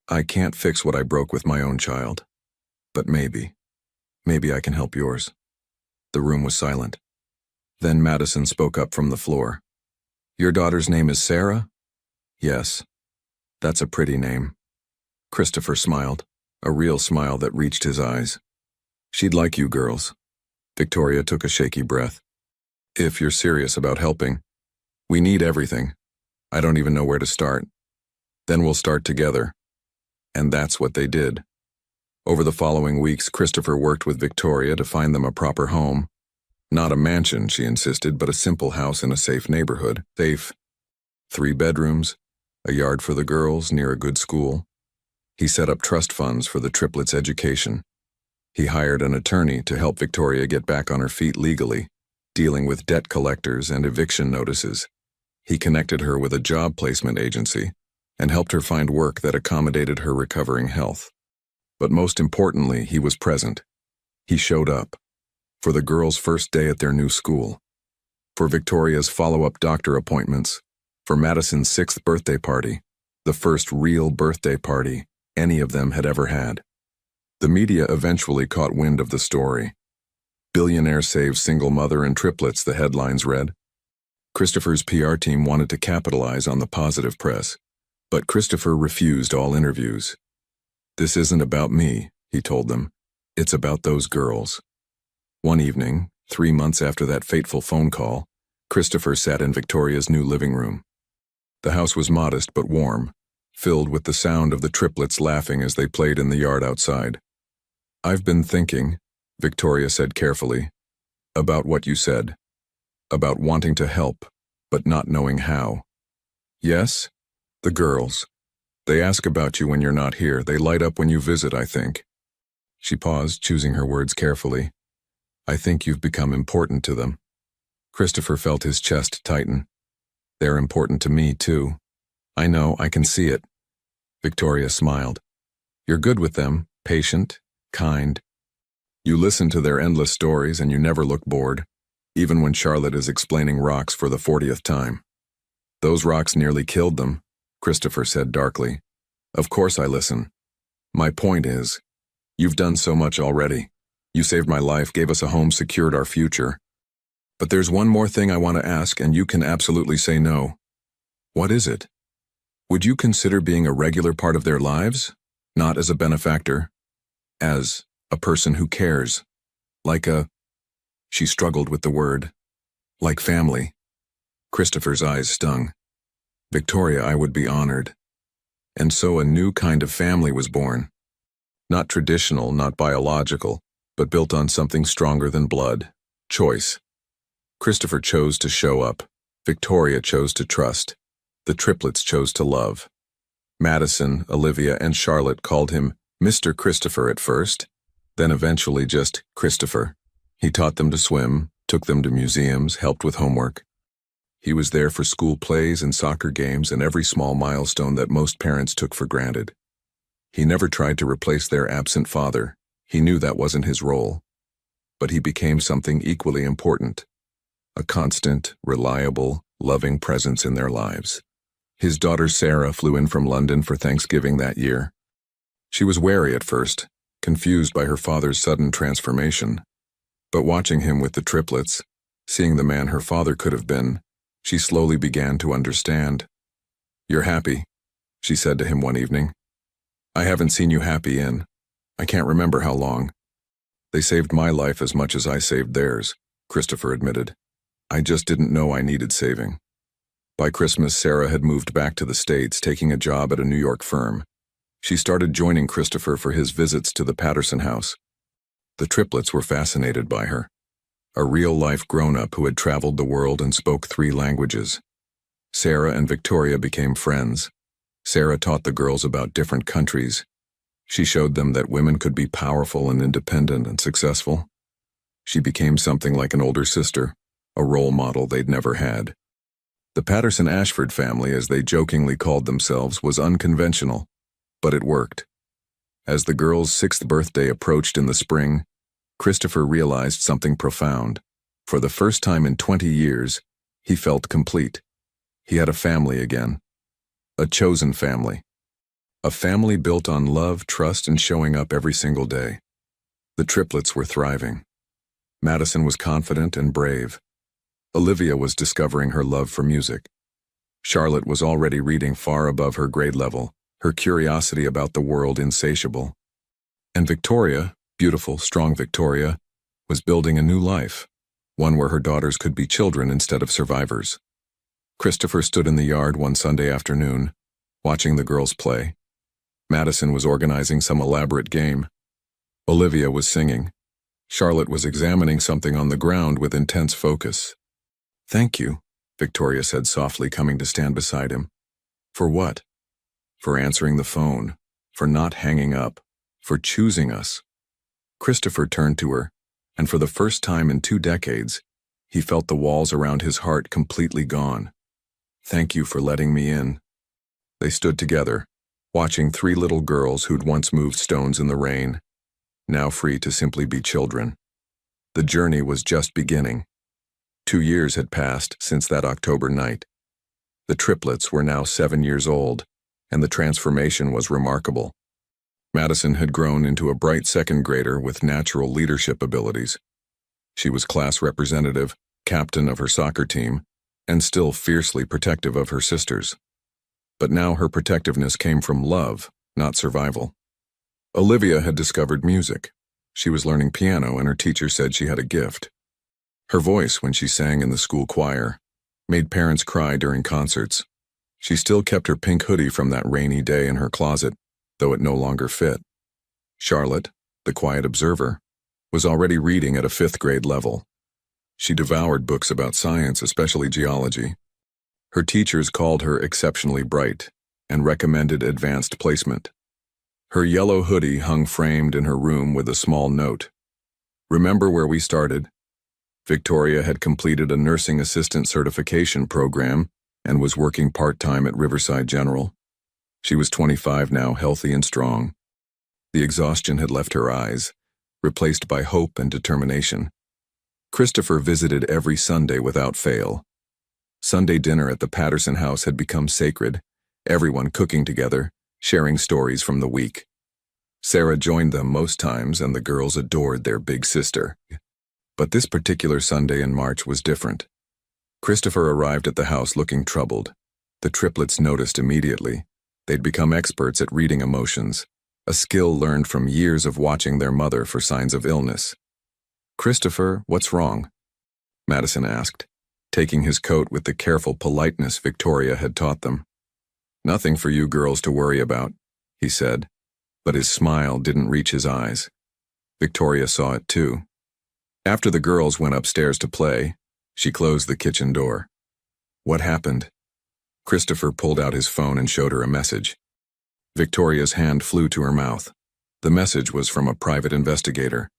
I can't fix what I broke with my own child. But maybe I can help yours. The room was silent. Then Madison spoke up from the floor. Your daughter's name is Sarah? Yes. That's a pretty name. Christopher smiled, a real smile that reached his eyes. She'd like you girls. Victoria took a shaky breath. If you're serious about helping, we need everything. I don't even know where to start. Then we'll start together. And that's what they did. Over the following weeks, Christopher worked with Victoria to find them a proper home. Not a mansion, she insisted, but a simple house in a safe neighborhood. Safe. 3 bedrooms, a yard for the girls near a good school. He set up trust funds for the triplets' education. He hired an attorney to help Victoria get back on her feet legally, dealing with debt collectors and eviction notices. He connected her with a job placement agency and helped her find work that accommodated her recovering health. But most importantly, he was present. He showed up. For the girls' first day at their new school. For Victoria's follow-up doctor appointments. For Madison's 6th birthday party. The first real birthday party any of them had ever had. The media eventually caught wind of the story. Billionaire saves single mother and triplets, the headlines read. Christopher's PR team wanted to capitalize on the positive press. But Christopher refused all interviews. This isn't about me, he told them. It's about those girls. One evening, 3 months after that fateful phone call, Christopher sat in Victoria's new living room. The house was modest but warm, filled with the sound of the triplets laughing as they played in the yard outside. I've been thinking, Victoria said carefully, about what you said. About wanting to help, but not knowing how. Yes? The girls. They ask about you when you're not here. They light up when you visit, I think. She paused, choosing her words carefully. I think you've become important to them. Christopher felt his chest tighten. They're important to me, too. I know, I can see it. Victoria smiled. You're good with them, patient, kind. You listen to their endless stories and you never look bored, even when Charlotte is explaining rocks for the 40th time. Those rocks nearly killed them, Christopher said darkly. Of course I listen. My point is, you've done so much already. You saved my life, gave us a home, secured our future. But there's one more thing I want to ask, and you can absolutely say no. What is it? Would you consider being a regular part of their lives? Not as a benefactor, as a person who cares. She struggled with the word. Like family. Christopher's eyes stung. Victoria, I would be honored. And so a new kind of family was born. Not traditional, not biological, but built on something stronger than blood. Choice. Christopher chose to show up. Victoria chose to trust. The triplets chose to love. Madison, Olivia, and Charlotte called him Mr. Christopher at first, then eventually just Christopher. He taught them to swim, took them to museums, helped with homework. He was there for school plays and soccer games and every small milestone that most parents took for granted. He never tried to replace their absent father. He knew that wasn't his role. But he became something equally important. A constant, reliable, loving presence in their lives. His daughter Sarah flew in from London for Thanksgiving that year. She was wary at first, confused by her father's sudden transformation. But watching him with the triplets, Seeing the man her father could have been, she slowly began to understand. "You're happy," she said to him one evening. "I haven't seen you happy in, I can't remember how long." "They saved my life as much as I saved theirs," Christopher admitted. "I just didn't know I needed saving." By Christmas, Sarah had moved back to the States, taking a job at a New York firm. She started joining Christopher for his visits to the Patterson house. The triplets were fascinated by her, a real-life grown-up who had traveled the world and spoke 3 languages. Sarah and Victoria became friends. Sarah taught the girls about different countries. She showed them that women could be powerful and independent and successful. She became something like an older sister, a role model they'd never had. The Patterson-Ashford family, as they jokingly called themselves, was unconventional, but it worked. As the girls' 6th birthday approached in the spring, Christopher realized something profound. For the first time in 20 years, he felt complete. He had a family again. A chosen family. A family built on love, trust, and showing up every single day. The triplets were thriving. Madison was confident and brave. Olivia was discovering her love for music. Charlotte was already reading far above her grade level, her curiosity about the world insatiable. And Victoria, beautiful, strong Victoria, was building a new life, one where her daughters could be children instead of survivors. Christopher stood in the yard one Sunday afternoon, watching the girls play. Madison was organizing some elaborate game. Olivia was singing. Charlotte was examining something on the ground with intense focus. "Thank you," Victoria said softly, coming to stand beside him. "For what?" "For answering the phone, for not hanging up, for choosing us." Christopher turned to her, and for the first time in 2 decades, he felt the walls around his heart completely gone. "Thank you for letting me in." They stood together, watching 3 little girls who'd once moved stones in the rain, now free to simply be children. The journey was just beginning. 2 years had passed since that October night. The triplets were now 7 years old, and the transformation was remarkable. Madison had grown into a bright 2nd grader with natural leadership abilities. She was class representative, captain of her soccer team, and still fiercely protective of her sisters. But now her protectiveness came from love, not survival. Olivia had discovered music. She was learning piano, and her teacher said she had a gift. Her voice, when she sang in the school choir, made parents cry during concerts. She still kept her pink hoodie from that rainy day in her closet, though it no longer fit. Charlotte, the quiet observer, was already reading at a 5th grade level. She devoured books about science, especially geology. Her teachers called her exceptionally bright and recommended advanced placement. Her yellow hoodie hung framed in her room with a small note. "Remember where we started?" Victoria had completed a nursing assistant certification program and was working part-time at Riverside General. She was 25 now, healthy and strong. The exhaustion had left her eyes, replaced by hope and determination. Christopher visited every Sunday without fail. Sunday dinner at the Patterson house had become sacred, everyone cooking together, sharing stories from the week. Sarah joined them most times, and the girls adored their big sister. But this particular Sunday in March was different. Christopher arrived at the house looking troubled. The triplets noticed immediately. They'd become experts at reading emotions, a skill learned from years of watching their mother for signs of illness. "Christopher, what's wrong?" Madison asked, taking his coat with the careful politeness Victoria had taught them. "Nothing for you girls to worry about," he said, but his smile didn't reach his eyes. Victoria saw it too. After the girls went upstairs to play, she closed the kitchen door. "What happened?" Christopher pulled out his phone and showed her a message. Victoria's hand flew to her mouth. The message was from a private investigator.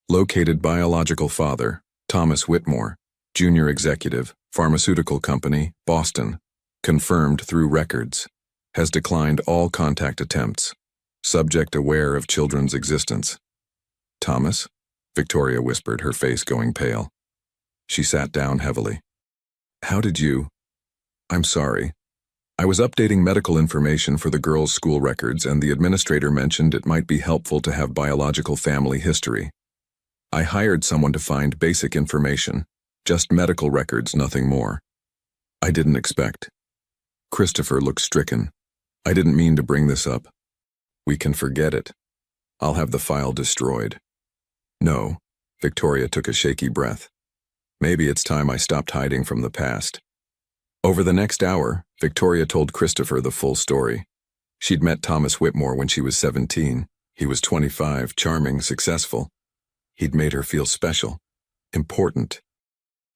Located biological father, Thomas Whitmore, junior executive, pharmaceutical company, Boston. Confirmed through records. Has declined all contact attempts. Subject aware of children's existence. "Thomas?" Victoria whispered, her face going pale. She sat down heavily. "How did you?" "I'm sorry. I was updating medical information for the girls' school records, and the administrator mentioned it might be helpful to have biological family history. I hired someone to find basic information. Just medical records, nothing more. I didn't expect. Christopher looked stricken. I didn't mean to bring this up. We can forget it. I'll have the file destroyed. No, Victoria took a shaky breath. Maybe it's time I stopped hiding from the past. Over the next hour, Victoria told Christopher the full story. She'd met Thomas Whitmore when she was 17. He was 25, charming, successful. He'd made her feel special, important.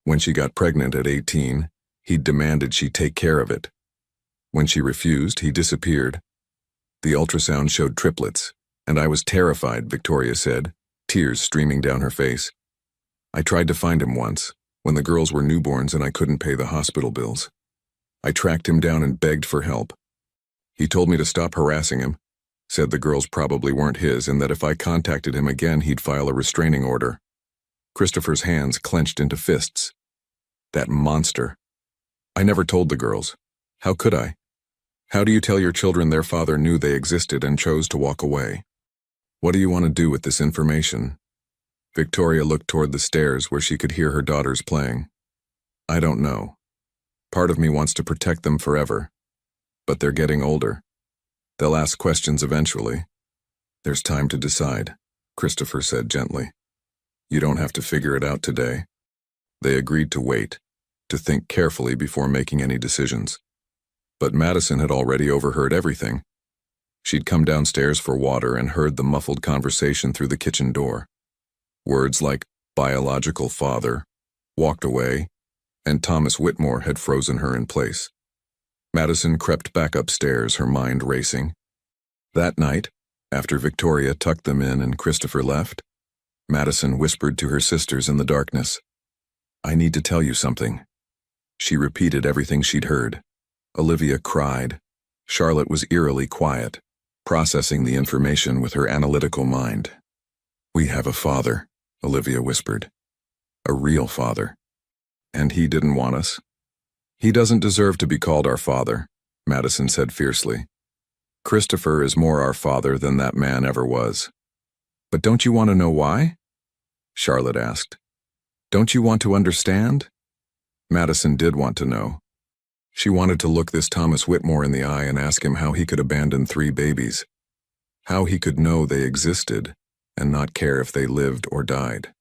When she got pregnant at 18, he'd demanded she take care of it. When she refused, he disappeared. The ultrasound showed triplets, and I was terrified, Victoria said, tears streaming down her face. I tried to find him once, when the girls were newborns and I couldn't pay the hospital bills. I tracked him down and begged for help. He told me to stop harassing him, said the girls probably weren't his and that if I contacted him again he'd file a restraining order. Christopher's hands clenched into fists. That monster. I never told the girls. How could I? How do you tell your children their father knew they existed and chose to walk away? What do you want to do with this information? Victoria looked toward the stairs where she could hear her daughters playing. I don't know. Part of me wants to protect them forever. But they're getting older. They'll ask questions eventually. There's time to decide, Christopher said gently. You don't have to figure it out today. They agreed to wait, to think carefully before making any decisions. But Madison had already overheard everything. She'd come downstairs for water and heard the muffled conversation through the kitchen door. Words like biological father, walked away, and Thomas Whitmore had frozen her in place. Madison crept back upstairs, her mind racing. That night, after Victoria tucked them in and Christopher left, Madison whispered to her sisters in the darkness. I need to tell you something. She repeated everything she'd heard. Olivia cried. Charlotte was eerily quiet, processing the information with her analytical mind. We have a father, Olivia whispered. A real father. And he didn't want us. He doesn't deserve to be called our father, Madison said fiercely. Christopher is more our father than that man ever was. But don't you want to know why? Charlotte asked. Don't you want to understand? Madison did want to know. She wanted to look this Thomas Whitmore in the eye and ask him how he could abandon 3 babies. How he could know they existed and not care if they lived or died.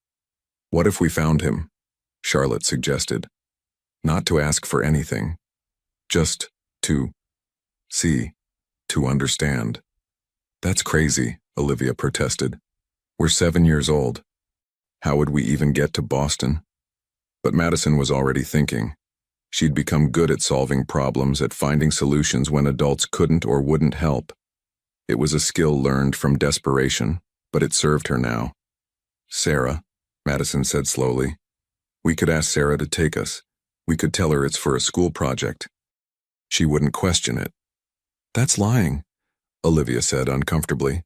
What if we found him? Charlotte suggested. Not to ask for anything. Just to see, to understand. That's crazy, Olivia protested. We're 7 years old. How would we even get to Boston? But Madison was already thinking. She'd become good at solving problems, at finding solutions when adults couldn't or wouldn't help. It was a skill learned from desperation, but it served her now. Sarah, Madison said slowly. We could ask Sarah to take us. We could tell her it's for a school project. She wouldn't question it. That's lying, Olivia said uncomfortably.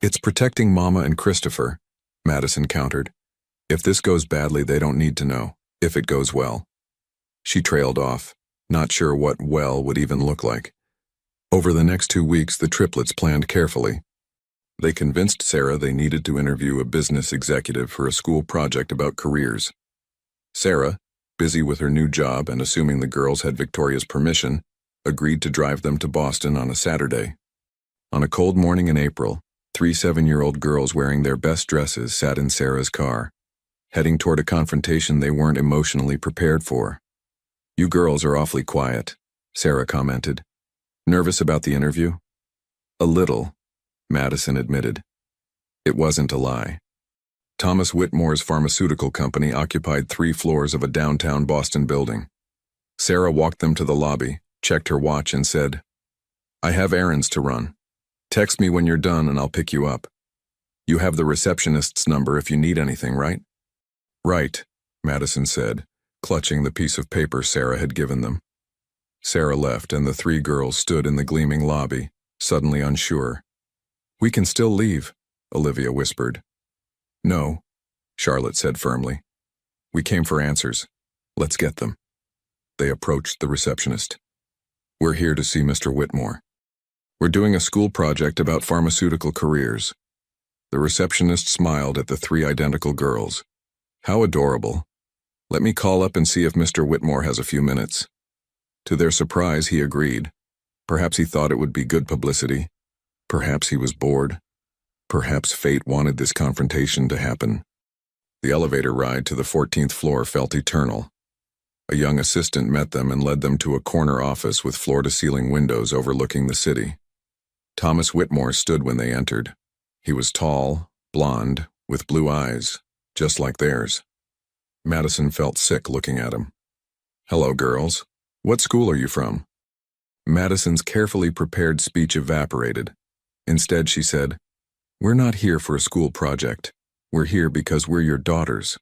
It's protecting Mama and Christopher, Madison countered. If this goes badly, they don't need to know. If it goes well. She trailed off, not sure what well would even look like. Over the next 2 weeks, the triplets planned carefully. They convinced Sarah they needed to interview a business executive for a school project about careers. Sarah, busy with her new job and assuming the girls had Victoria's permission, agreed to drive them to Boston on a Saturday. On a cold morning in April, 3 7-year-old girls wearing their best dresses sat in Sarah's car, heading toward a confrontation they weren't emotionally prepared for. You girls are awfully quiet, Sarah commented. Nervous about the interview? A little, Madison admitted. It wasn't a lie. Thomas Whitmore's pharmaceutical company occupied 3 floors of a downtown Boston building. Sarah walked them to the lobby, checked her watch, and said, I have errands to run. Text me when you're done and I'll pick you up. You have the receptionist's number if you need anything, right? Right, Madison said, clutching the piece of paper Sarah had given them. Sarah left and the 3 girls stood in the gleaming lobby, suddenly unsure. We can still leave, Olivia whispered. No, Charlotte said firmly. We came for answers. Let's get them. They approached the receptionist. We're here to see Mr. Whitmore. We're doing a school project about pharmaceutical careers. The receptionist smiled at the 3 identical girls. How adorable. Let me call up and see if Mr. Whitmore has a few minutes. To their surprise, he agreed. Perhaps he thought it would be good publicity. Perhaps he was bored. Perhaps fate wanted this confrontation to happen. The elevator ride to the 14th floor felt eternal. A young assistant met them and led them to a corner office with floor-to-ceiling windows overlooking the city. Thomas Whitmore stood when they entered. He was tall, blonde, with blue eyes, just like theirs. Madison felt sick looking at him. "Hello, girls. What school are you from?" Madison's carefully prepared speech evaporated. Instead, she said, "We're not here for a school project. We're here because we're your daughters."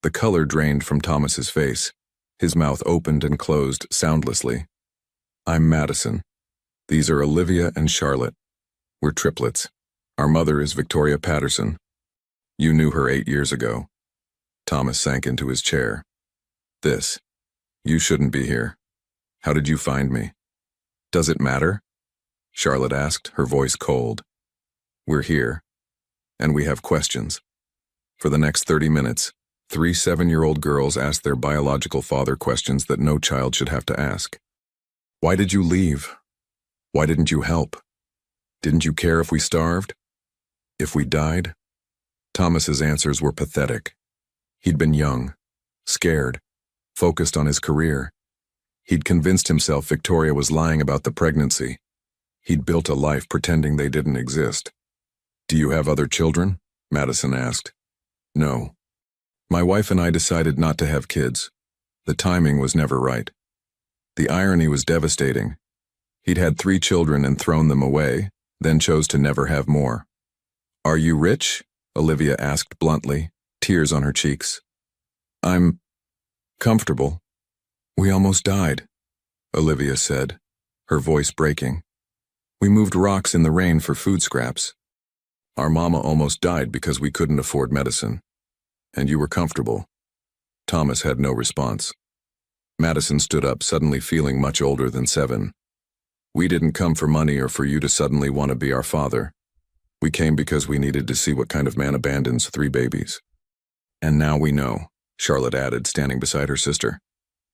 The color drained from Thomas's face. His mouth opened and closed soundlessly. "I'm Madison. These are Olivia and Charlotte. We're triplets. Our mother is Victoria Patterson. You knew her 8 years ago." Thomas sank into his chair. You shouldn't be here. How did you find me?" "Does it matter?" Charlotte asked, her voice cold. "We're here, and we have questions." For the next 30 minutes, 3 7-year-old girls asked their biological father questions that no child should have to ask. Why did you leave? Why didn't you help? Didn't you care if we starved? If we died? Thomas's answers were pathetic. He'd been young, scared, focused on his career. He'd convinced himself Victoria was lying about the pregnancy. He'd built a life pretending they didn't exist. "Do you have other children?" Madison asked. "No. My wife and I decided not to have kids. The timing was never right." The irony was devastating. He'd had 3 children and thrown them away, then chose to never have more. "Are you rich?" Olivia asked bluntly, tears on her cheeks. "I'm comfortable. We almost died," Olivia said, her voice breaking. "We moved rocks in the rain for food scraps. Our mama almost died because we couldn't afford medicine. And you were comfortable." Thomas had no response. Madison stood up, suddenly feeling much older than 7. "We didn't come for money or for you to suddenly want to be our father. We came because we needed to see what kind of man abandons 3 babies. And now we know," Charlotte added, standing beside her sister.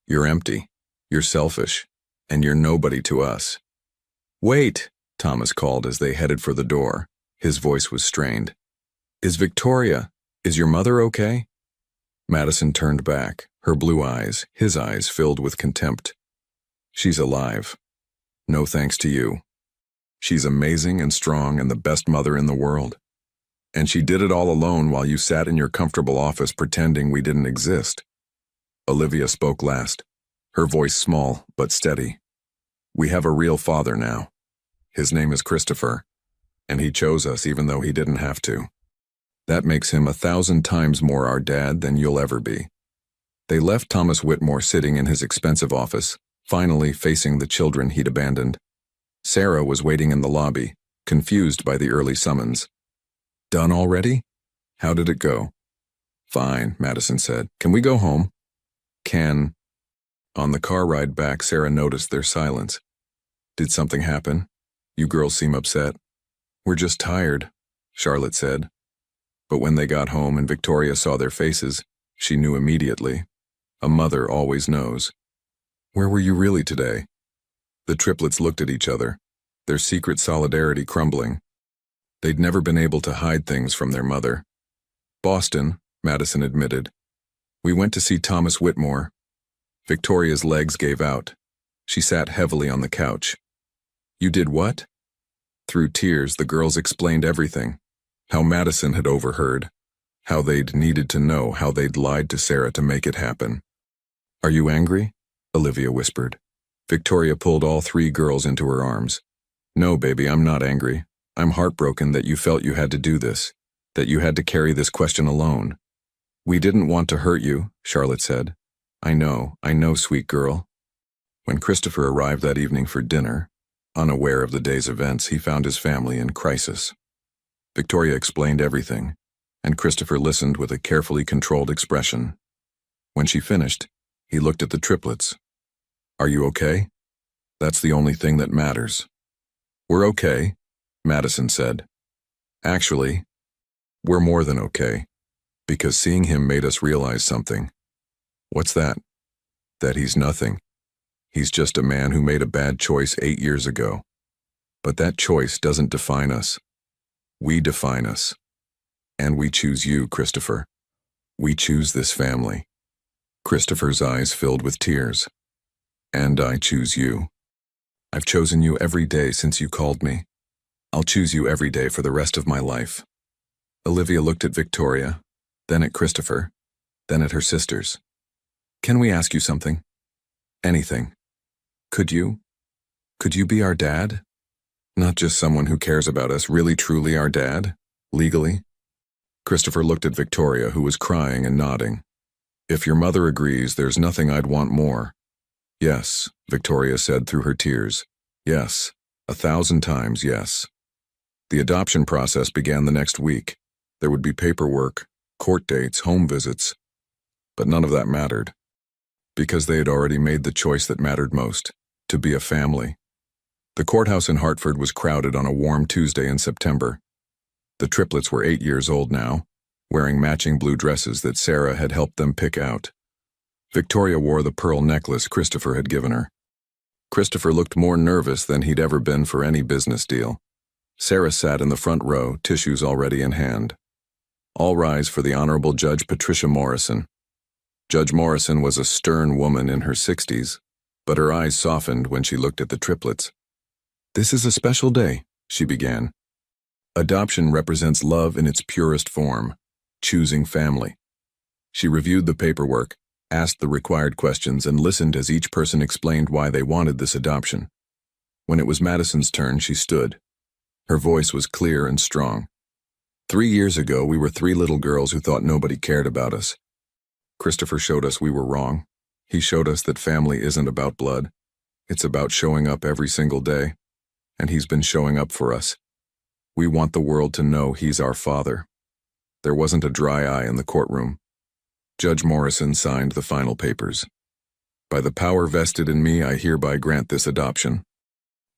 "You're empty, you're selfish, and you're nobody to us." "Wait," Thomas called as they headed for the door. His voice was strained. Is your mother okay?" Madison turned back, her blue eyes, his eyes filled with contempt. "She's alive. No thanks to you. She's amazing and strong and the best mother in the world. And she did it all alone while you sat in your comfortable office pretending we didn't exist." Olivia spoke last, her voice small but steady. "We have a real father now. His name is Christopher, and he chose us even though he didn't have to. That makes him 1,000 times more our dad than you'll ever be." They left Thomas Whitmore sitting in his expensive office, finally facing the children he'd abandoned. Sarah was waiting in the lobby, confused by the early summons. "Done already? How did it go?" "Fine," Madison said. "Can we go home?" On the car ride back, Sarah noticed their silence. "Did something happen? You girls seem upset." "We're just tired," Charlotte said. But when they got home and Victoria saw their faces, she knew immediately. A mother always knows. "Where were you really today?" The triplets looked at each other, their secret solidarity crumbling. They'd never been able to hide things from their mother. "Boston," Madison admitted. "We went to see Thomas Whitmore." Victoria's legs gave out. She sat heavily on the couch. "You did what?" Through tears, the girls explained everything. How Madison had overheard. How they'd needed to know, how they'd lied to Sarah to make it happen. "Are you angry?" Olivia whispered. Victoria pulled all 3 girls into her arms. "No, baby, I'm not angry. I'm heartbroken that you felt you had to do this, that you had to carry this question alone." "We didn't want to hurt you," Charlotte said. I know, sweet girl." When Christopher arrived that evening for dinner, unaware of the day's events, he found his family in crisis. Victoria explained everything, and Christopher listened with a carefully controlled expression. When she finished, he looked at the triplets. "Are you okay? That's the only thing that matters." "We're okay," Madison said. "Actually, we're more than okay, because seeing him made us realize something. What's that? That he's nothing. He's just a man who made a bad choice 8 years ago. But that choice doesn't define us. We define us. And we choose you, Christopher. We choose this family. Christopher's eyes filled with tears. And I choose you. I've chosen you every day since you called me. I'll choose you every day for the rest of my life. Olivia looked at Victoria, then at Christopher, then at her sisters. Can we ask you something? Anything. Could you be our dad? Not just someone who cares about us, really truly our dad? Legally? Christopher looked at Victoria, who was crying and nodding. If your mother agrees, there's nothing I'd want more. Yes, Victoria said through her tears. Yes, 1,000 times yes. The adoption process began the next week. There would be paperwork, court dates, home visits. But none of that mattered. Because they had already made the choice that mattered most, to be a family. The courthouse in Hartford was crowded on a warm Tuesday in September. The triplets were 8 years old now, wearing matching blue dresses that Sarah had helped them pick out. Victoria wore the pearl necklace Christopher had given her. Christopher looked more nervous than he'd ever been for any business deal. Sarah sat in the front row, tissues already in hand. All rise for the Honorable Judge Patricia Morrison. Judge Morrison was a stern woman in her 60s, but her eyes softened when she looked at the triplets. This is a special day, she began. Adoption represents love in its purest form, choosing family. She reviewed the paperwork, asked the required questions, and listened as each person explained why they wanted this adoption. When it was Madison's turn, she stood. Her voice was clear and strong. 3 years ago, we were 3 little girls who thought nobody cared about us. Christopher showed us we were wrong. He showed us that family isn't about blood. It's about showing up every single day. And he's been showing up for us. We want the world to know he's our father. There wasn't a dry eye in the courtroom. Judge Morrison signed the final papers. By the power vested in me, I hereby grant this adoption.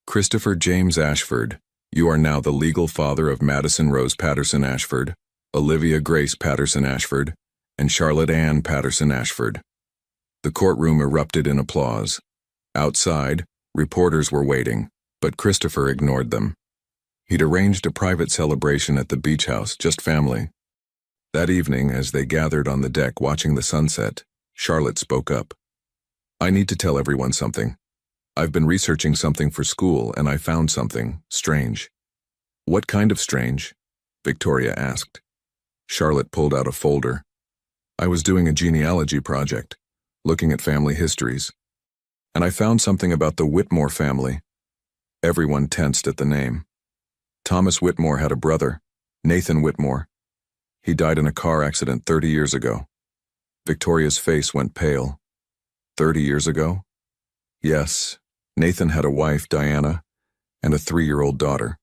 Christopher James Ashford, you are now the legal father of Madison Rose Patterson Ashford, Olivia Grace Patterson Ashford, and Charlotte Ann Patterson Ashford. The courtroom erupted in applause. Outside, reporters were waiting, but Christopher ignored them. He'd arranged a private celebration at the beach house, just family. That evening, as they gathered on the deck watching the sunset, Charlotte spoke up. I need to tell everyone something. I've been researching something for school, and I found something strange. What kind of strange? Victoria asked. Charlotte pulled out a folder. I was doing a genealogy project, looking at family histories, and I found something about the Whitmore family. Everyone tensed at the name. Thomas Whitmore had a brother, Nathan Whitmore. He died in a car accident 30 years ago. Victoria's face went pale. 30 years ago? Yes, Nathan had a wife, Diana, and a 3-year-old daughter.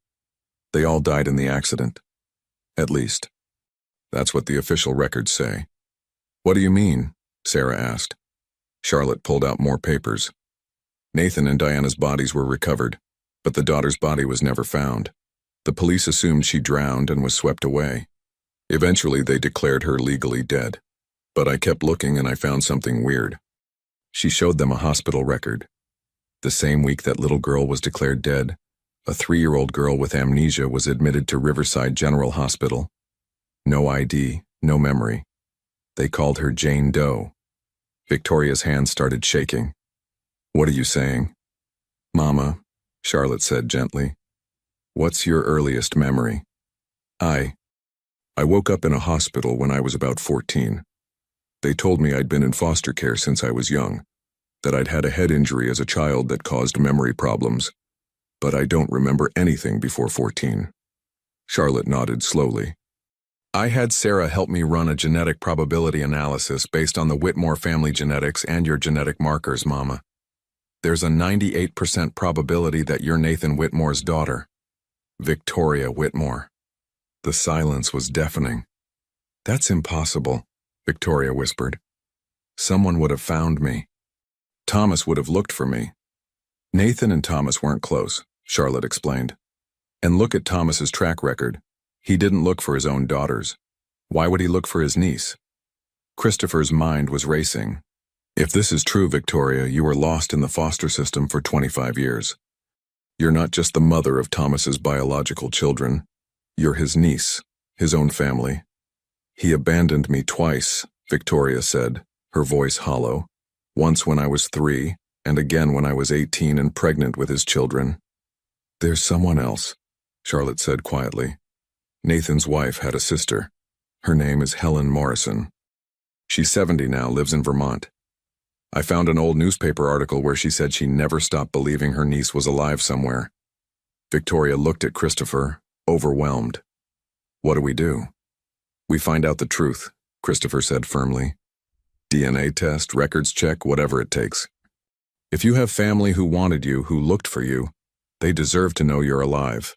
They all died in the accident. At least. That's what the official records say. What do you mean? Sarah asked. Charlotte pulled out more papers. Nathan and Diana's bodies were recovered, but the daughter's body was never found. The police assumed she drowned and was swept away. Eventually, they declared her legally dead. But I kept looking and I found something weird. She showed them a hospital record. The same week that little girl was declared dead, a 3-year-old girl with amnesia was admitted to Riverside General Hospital. No ID, no memory. They called her Jane Doe. Victoria's hand started shaking. What are you saying? Mama, Charlotte said gently. What's your earliest memory? I woke up in a hospital when I was about 14. They told me I'd been in foster care since I was young, that I'd had a head injury as a child that caused memory problems, but I don't remember anything before 14. Charlotte nodded slowly. I had Sarah help me run a genetic probability analysis based on the Whitmore family genetics and your genetic markers, Mama. There's a 98% probability that you're Nathan Whitmore's daughter, Victoria Whitmore. The silence was deafening. That's impossible, Victoria whispered. Someone would have found me. Thomas would have looked for me. Nathan and Thomas weren't close, Charlotte explained. And look at Thomas's track record. He didn't look for his own daughters. Why would he look for his niece? Christopher's mind was racing. If this is true, Victoria, you were lost in the foster system for 25 years. You're not just the mother of Thomas's biological children. You're his niece, his own family. He abandoned me twice, Victoria said, her voice hollow. Once when I was 3, and again when I was 18 and pregnant with his children. There's someone else, Charlotte said quietly. Nathan's wife had a sister. Her name is Helen Morrison. She's 70 now, lives in Vermont. I found an old newspaper article where she said she never stopped believing her niece was alive somewhere. Victoria looked at Christopher, overwhelmed. What do we do? We find out the truth, Christopher said firmly. DNA test, records check, whatever it takes. If you have family who wanted you, who looked for you, they deserve to know you're alive.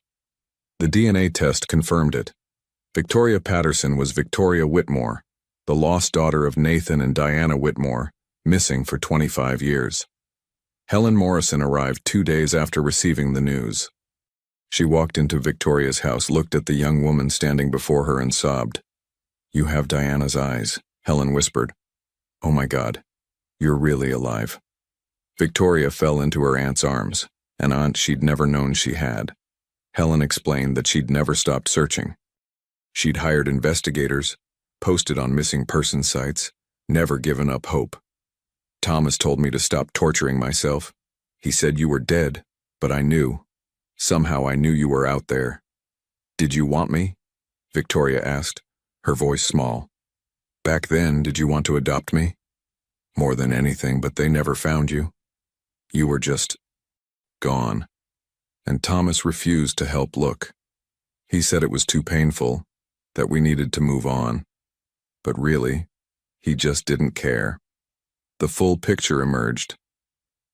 The DNA test confirmed it. Victoria Patterson was Victoria Whitmore, the lost daughter of Nathan and Diana Whitmore, missing for 25 years. Helen Morrison arrived 2 days after receiving the news. She walked into Victoria's house, looked at the young woman standing before her and sobbed. You have Diana's eyes, Helen whispered. Oh my God, you're really alive. Victoria fell into her aunt's arms, an aunt she'd never known she had. Helen explained that she'd never stopped searching. She'd hired investigators, posted on missing person sites, never given up hope. Thomas told me to stop torturing myself. He said you were dead, but I knew. Somehow I knew you were out there. Did you want me? Victoria asked, her voice small. Back then, did you want to adopt me? More than anything, but they never found you. You were just gone. And Thomas refused to help look. He said it was too painful, that we needed to move on. But really, he just didn't care. The full picture emerged.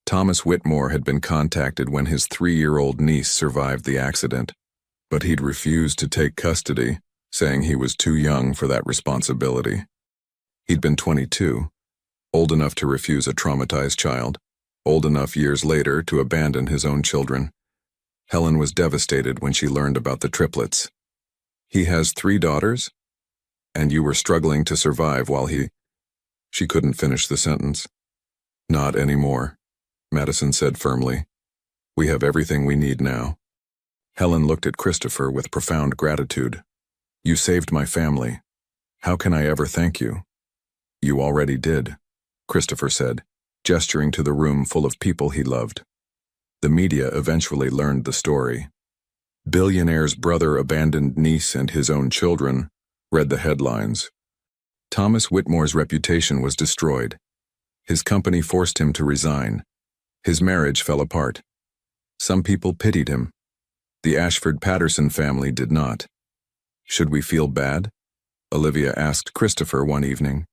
Thomas Whitmore had been contacted when his 3-year-old niece survived the accident, but he'd refused to take custody, saying he was too young for that responsibility. He'd been 22, old enough to refuse a traumatized child, old enough years later to abandon his own children. Helen was devastated when she learned about the triplets. He has 3 daughters? And you were struggling to survive while he... She couldn't finish the sentence. Not anymore, Madison said firmly. We have everything we need now. Helen looked at Christopher with profound gratitude. You saved my family. How can I ever thank you? You already did, Christopher said, gesturing to the room full of people he loved. The media eventually learned the story. Billionaire's brother abandoned niece and his own children, read the headlines. Thomas Whitmore's reputation was destroyed. His company forced him to resign. His marriage fell apart. Some people pitied him. The Ashford-Patterson family did not. Should we feel bad? Olivia asked Christopher one evening.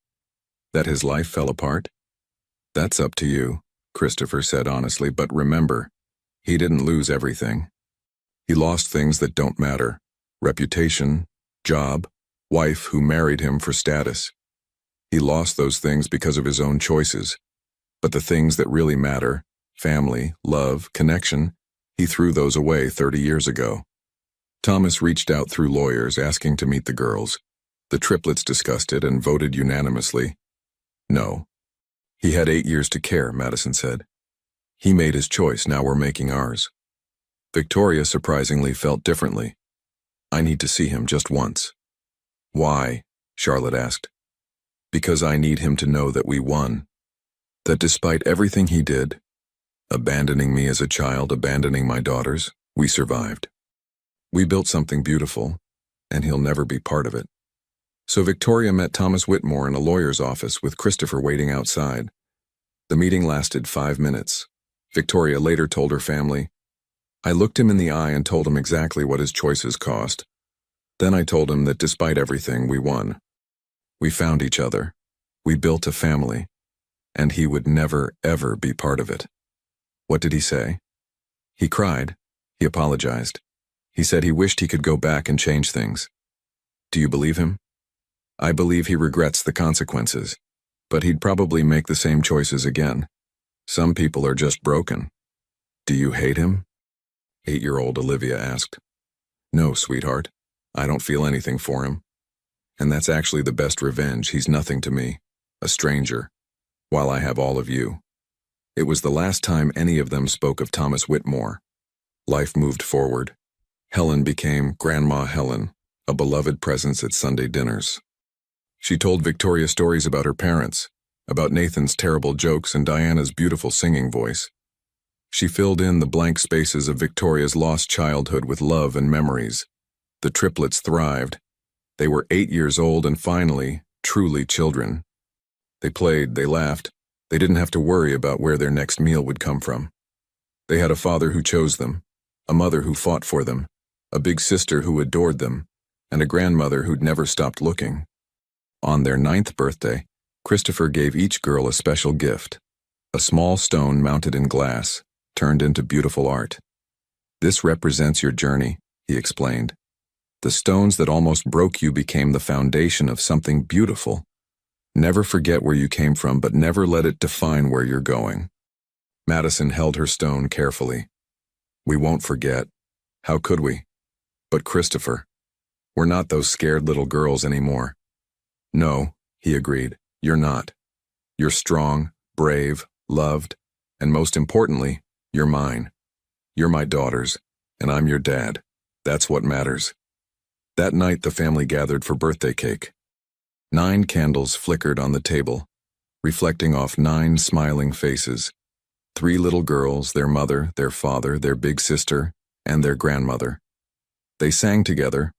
That his life fell apart? That's up to you, Christopher said honestly, but remember, he didn't lose everything. He lost things that don't matter. Reputation, job, wife who married him for status. He lost those things because of his own choices. But the things that really matter, family, love, connection, he threw those away 30 years ago. Thomas reached out through lawyers asking to meet the girls. The triplets discussed it and voted unanimously. No. He had 8 years to care, Madison said. He made his choice, now we're making ours. Victoria surprisingly felt differently. I need to see him just once. Why? Charlotte asked. Because I need him to know that we won. That despite everything he did, abandoning me as a child, abandoning my daughters, we survived. We built something beautiful, and he'll never be part of it. So Victoria met Thomas Whitmore in a lawyer's office with Christopher waiting outside. The meeting lasted 5 minutes. Victoria later told her family, I looked him in the eye and told him exactly what his choices cost. Then I told him that despite everything, we won. We found each other. We built a family. And he would never, ever be part of it. What did he say? He cried. He apologized. He said he wished he could go back and change things. Do you believe him? I believe he regrets the consequences, but he'd probably make the same choices again. Some people are just broken. Do you hate him? 8-year-old Olivia asked. No, sweetheart. I don't feel anything for him. And that's actually the best revenge. He's nothing to me. A stranger. while I have all of you." It was the last time any of them spoke of Thomas Whitmore. Life moved forward. Helen became Grandma Helen, a beloved presence at Sunday dinners. She told Victoria stories about her parents, about Nathan's terrible jokes and Diana's beautiful singing voice. She filled in the blank spaces of Victoria's lost childhood with love and memories. The triplets thrived. They were 8 years old and finally, truly children. They played, they laughed. They didn't have to worry about where their next meal would come from. They had a father who chose them, a mother who fought for them, a big sister who adored them, and a grandmother who'd never stopped looking. On their 9th birthday, Christopher gave each girl a special gift, a small stone mounted in glass, turned into beautiful art. "This represents your journey," he explained. "The stones that almost broke you became the foundation of something beautiful. Never forget where you came from, but never let it define where you're going." Madison held her stone carefully. "We won't forget. How could we? But Christopher, we're not those scared little girls anymore." "No," he agreed, "you're not. You're strong, brave, loved, and most importantly, you're mine. You're my daughters, and I'm your dad. That's what matters." That night the family gathered for birthday cake. 9 candles flickered on the table, reflecting off 9 smiling faces. 3 little girls, their mother, their father, their big sister, and their grandmother. They sang together,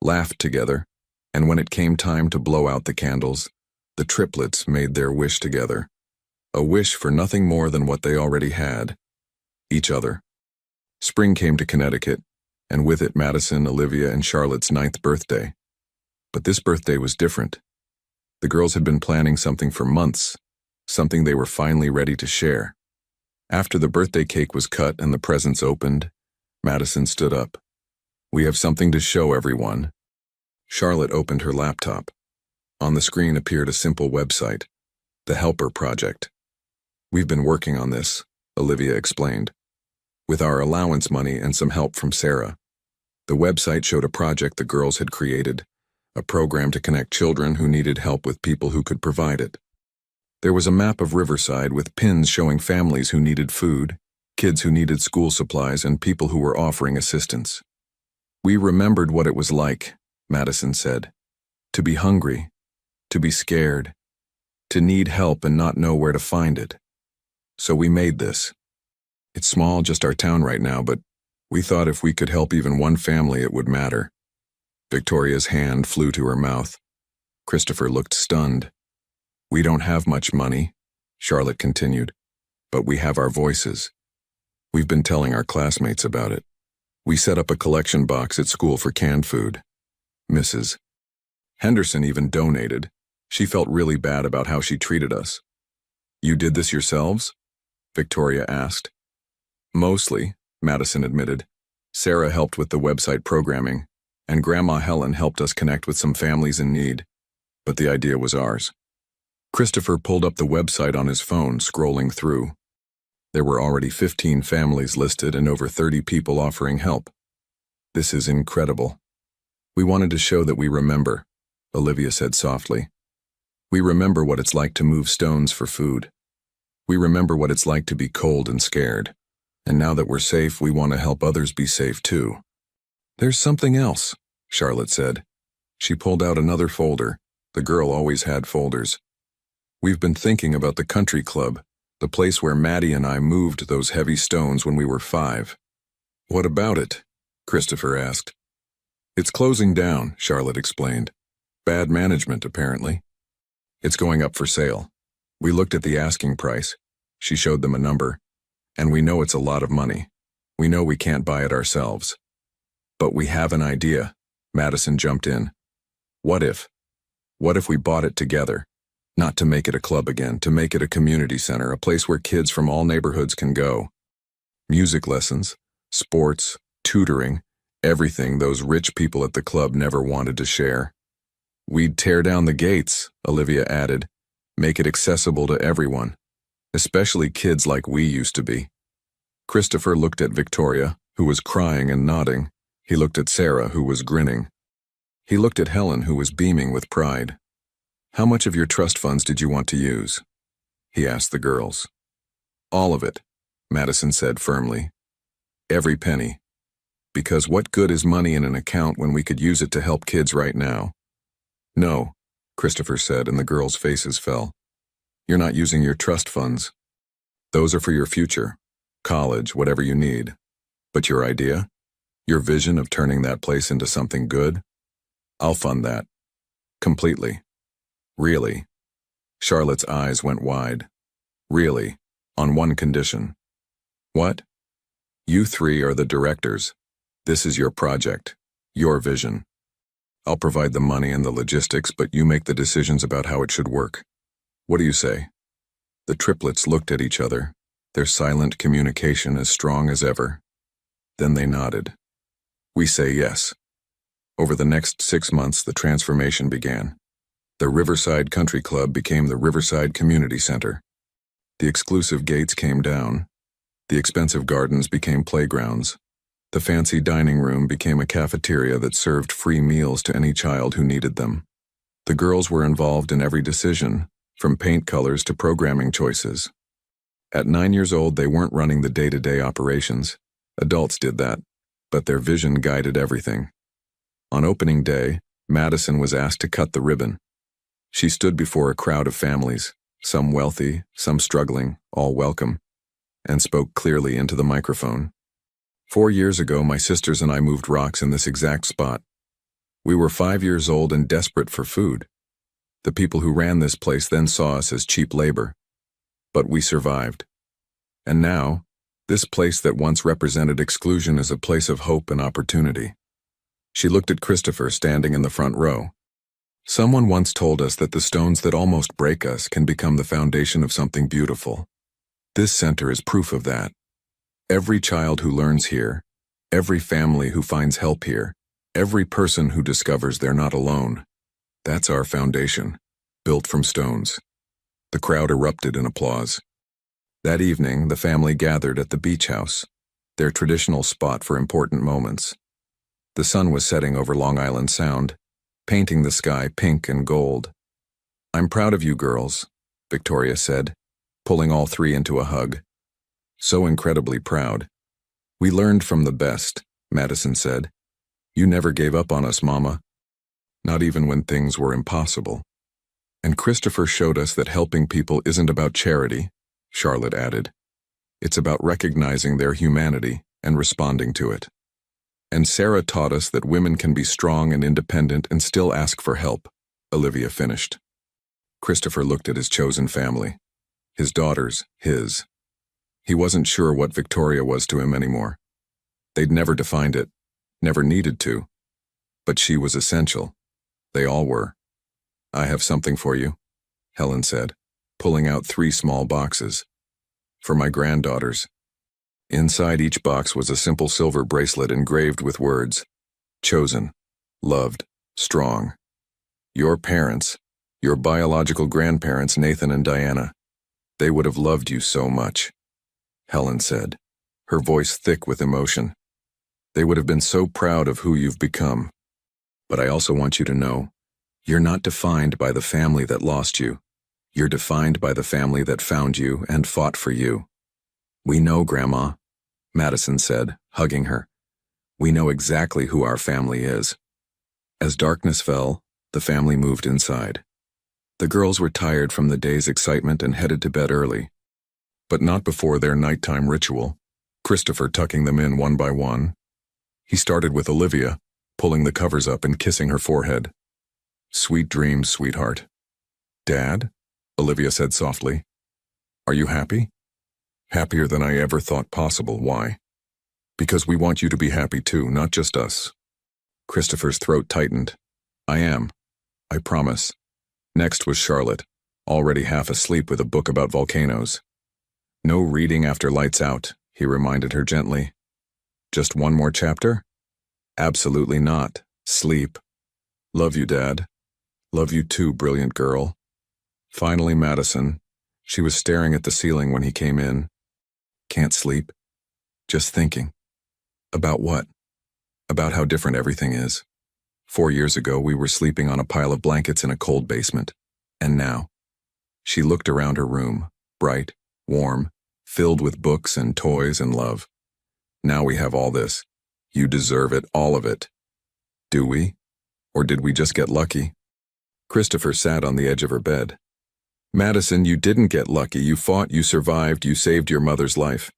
laughed together, and when it came time to blow out the candles, the triplets made their wish together. A wish for nothing more than what they already had: each other. Spring came to Connecticut, and with it Madison, Olivia, and Charlotte's 9th birthday. But this birthday was different. The girls had been planning something for months, something they were finally ready to share. After the birthday cake was cut and the presents opened, Madison stood up. "We have something to show everyone." Charlotte opened her laptop. On the screen appeared a simple website, the Helper Project. "We've been working on this," Olivia explained, "with our allowance money and some help from Sarah." The website showed a project the girls had created, a program to connect children who needed help with people who could provide it. There was a map of Riverside with pins showing families who needed food, kids who needed school supplies, and people who were offering assistance. "We remembered what it was like," Madison said, "to be hungry, to be scared, to need help and not know where to find it. So we made this. It's small, just our town right now, but we thought if we could help even one family, it would matter." Victoria's hand flew to her mouth. Christopher looked stunned. "We don't have much money," Charlotte continued, "but we have our voices. We've been telling our classmates about it. We set up a collection box at school for canned food. Mrs. Henderson even donated. She felt really bad about how she treated us." "You did this yourselves?" Victoria asked. "Mostly," Madison admitted. "Sarah helped with the website programming, and Grandma Helen helped us connect with some families in need. But the idea was ours." Christopher pulled up the website on his phone, scrolling through. There were already 15 families listed and over 30 people offering help. "This is incredible. We wanted to show that we remember," Olivia said softly. "We remember what it's like to move stones for food. We remember what it's like to be cold and scared. And now that we're safe, we want to help others be safe too." "There's something else," Charlotte said. She pulled out another folder. The girl always had folders. "We've been thinking about the country club, the place where Maddie and I moved those heavy stones when we were 5. "What about it?" Christopher asked. "It's closing down," Charlotte explained. "Bad management, apparently. It's going up for sale. We looked at the asking price." She showed them a number. "And we know it's a lot of money. We know we can't buy it ourselves. But we have an idea." Madison jumped in. "What if? What if we bought it together? Not to make it a club again, to make it a community center, a place where kids from all neighborhoods can go. Music lessons, sports, tutoring, everything those rich people at the club never wanted to share. We'd tear down the gates," Olivia added, "make it accessible to everyone, especially kids like we used to be." Christopher looked at Victoria, who was crying and nodding. He looked at Sarah, who was grinning. He looked at Helen, who was beaming with pride. "How much of your trust funds did you want to use?" he asked the girls. All of it, Madison said firmly. Every penny. Because what good is money in an account when we could use it to help kids right now? No, Christopher said, and the girls' faces fell. You're not using your trust funds. Those are for your future, college, whatever you need. But your idea? Your vision of turning that place into something good? I'll fund that. Completely. Really? Charlotte's eyes went wide. Really? On one condition. What? You three are the directors. This is your project. Your vision. I'll provide the money and the logistics, but you make the decisions about how it should work. What do you say? The triplets looked at each other, their silent communication as strong as ever. Then they nodded. We say yes. Over the next 6 months, the transformation began. The Riverside Country Club became the Riverside Community Center. The exclusive gates came down. The expensive gardens became playgrounds. The fancy dining room became a cafeteria that served free meals to any child who needed them. The girls were involved in every decision, from paint colors to programming choices. At 9 years old, they weren't running the day-to-day operations. Adults did that, but their vision guided everything. On opening day, Madison was asked to cut the ribbon. She stood before a crowd of families, some wealthy, some struggling, all welcome, and spoke clearly into the microphone. 4 years ago, my sisters and I moved rocks in this exact spot. We were 5 years old and desperate for food. The people who ran this place then saw us as cheap labor. But we survived. And now, this place that once represented exclusion is a place of hope and opportunity. She looked at Christopher standing in the front row. Someone once told us that the stones that almost break us can become the foundation of something beautiful. This center is proof of that. Every child who learns here, every family who finds help here, every person who discovers they're not alone. That's our foundation, built from stones. The crowd erupted in applause. That evening, the family gathered at the beach house, their traditional spot for important moments. The sun was setting over Long Island Sound, painting the sky pink and gold. I'm proud of you girls, Victoria said, pulling all three into a hug. So incredibly proud. We learned from the best, Madison said. You never gave up on us, Mama. Not even when things were impossible. And Christopher showed us that helping people isn't about charity, Charlotte added. It's about recognizing their humanity and responding to it. And Sarah taught us that women can be strong and independent and still ask for help, Olivia finished. Christopher looked at his chosen family. His daughters, his. He wasn't sure what Victoria was to him anymore. They'd never defined it, never needed to. But she was essential. They all were. I have something for you, Helen said, pulling out 3 small boxes. For my granddaughters. Inside each box was a simple silver bracelet engraved with words. Chosen, loved, strong. Your parents, your biological grandparents, Nathan and Diana, they would have loved you so much, Helen said, her voice thick with emotion. They would have been so proud of who you've become. But I also want you to know, you're not defined by the family that lost you. You're defined by the family that found you and fought for you. We know, Grandma, Madison said, hugging her. We know exactly who our family is. As darkness fell, the family moved inside. The girls were tired from the day's excitement and headed to bed early. But not before their nighttime ritual, Christopher tucking them in one by one. He started with Olivia, pulling the covers up and kissing her forehead. Sweet dreams, sweetheart. Dad? Olivia said softly. Are you happy? Happier than I ever thought possible. Why? Because we want you to be happy too, not just us. Christopher's throat tightened. I am. I promise. Next was Charlotte, already half asleep with a book about volcanoes. No reading after lights out, he reminded her gently. Just one more chapter? Absolutely not. Sleep. Love you, Dad. Love you too, brilliant girl. Finally, Madison. She was staring at the ceiling when he came in. Can't sleep. Just thinking. About what? About how different everything is. 4 years ago, we were sleeping on a pile of blankets in a cold basement. And now? She looked around her room, bright, warm, filled with books and toys and love. Now we have all this. You deserve it, all of it. Do we? Or did we just get lucky? Christopher sat on the edge of her bed. Madison, you didn't get lucky. You fought, you survived, you saved your mother's life.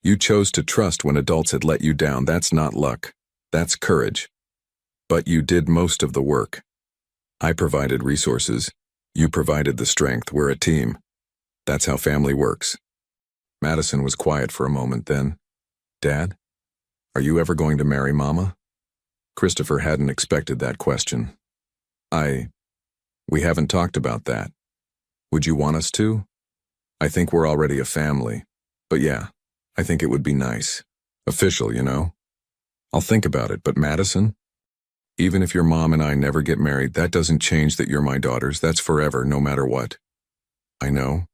You chose to trust when adults had let you down. That's not luck. That's courage. But you did most of the work. I provided resources. You provided the strength. We're a team. That's how family works. Madison was quiet for a moment then. Dad, are you ever going to marry Mama? Christopher hadn't expected that question. We haven't talked about that. Would you want us to? I think we're already a family. But yeah, I think it would be nice. Official, you know? I'll think about it, but Madison? Even if your mom and I never get married, that doesn't change that you're my daughters. That's forever, no matter what. I know.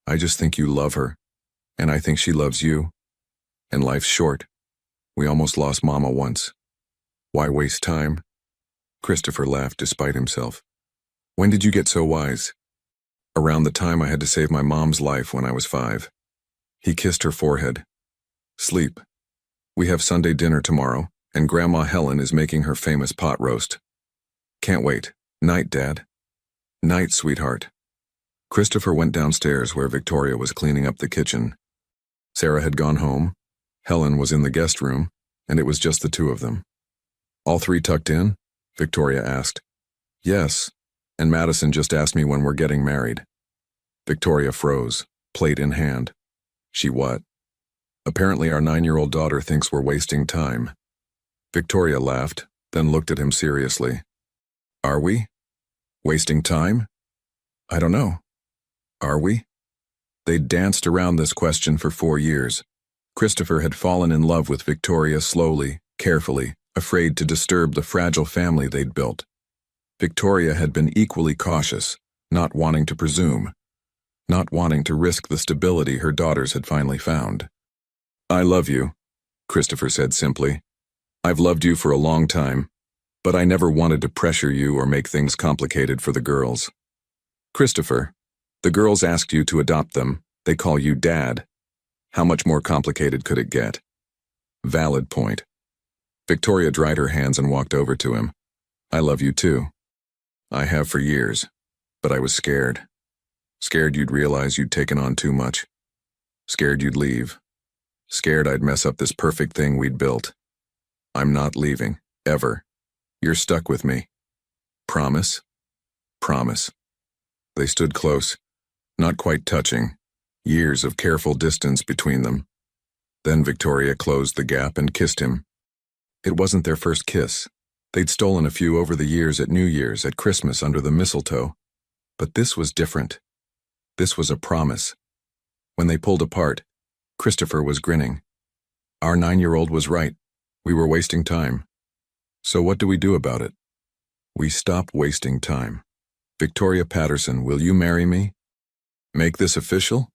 I just think you love her. And I think she loves you. And life's short. We almost lost Mama once. Why waste time? Christopher laughed despite himself. When did you get so wise? Around the time I had to save my mom's life when I was 5. He kissed her forehead. Sleep. We have Sunday dinner tomorrow, and Grandma Helen is making her famous pot roast. Can't wait. Night, Dad. Night, sweetheart. Christopher went downstairs where Victoria was cleaning up the kitchen. Sarah had gone home, Helen was in the guest room, and it was just the two of them. All three tucked in? Victoria asked. Yes, and Madison just asked me when we're getting married. Victoria froze, plate in hand. She what? Apparently our 9-year-old daughter thinks we're wasting time. Victoria laughed, then looked at him seriously. Are we? Wasting time? I don't know. Are we? They'd danced around this question for 4 years. Christopher had fallen in love with Victoria slowly, carefully, afraid to disturb the fragile family they'd built. Victoria had been equally cautious, not wanting to presume, not wanting to risk the stability her daughters had finally found. I love you, Christopher said simply. I've loved you for a long time, but I never wanted to pressure you or make things complicated for the girls. Christopher, the girls asked you to adopt them. They call you Dad. How much more complicated could it get? Valid point. Victoria dried her hands and walked over to him. I love you too. I have for years, but I was scared. Scared you'd realize you'd taken on too much. Scared you'd leave. Scared I'd mess up this perfect thing we'd built. I'm not leaving, ever. You're stuck with me. Promise? Promise. They stood close, not quite touching, years of careful distance between them. Then Victoria closed the gap and kissed him. It wasn't their first kiss. They'd stolen a few over the years at New Year's, at Christmas under the mistletoe. But this was different. This was a promise. When they pulled apart, Christopher was grinning. Our 9-year-old was right. We were wasting time. So what do we do about it? We stop wasting time. Victoria Patterson, will you marry me? Make this official?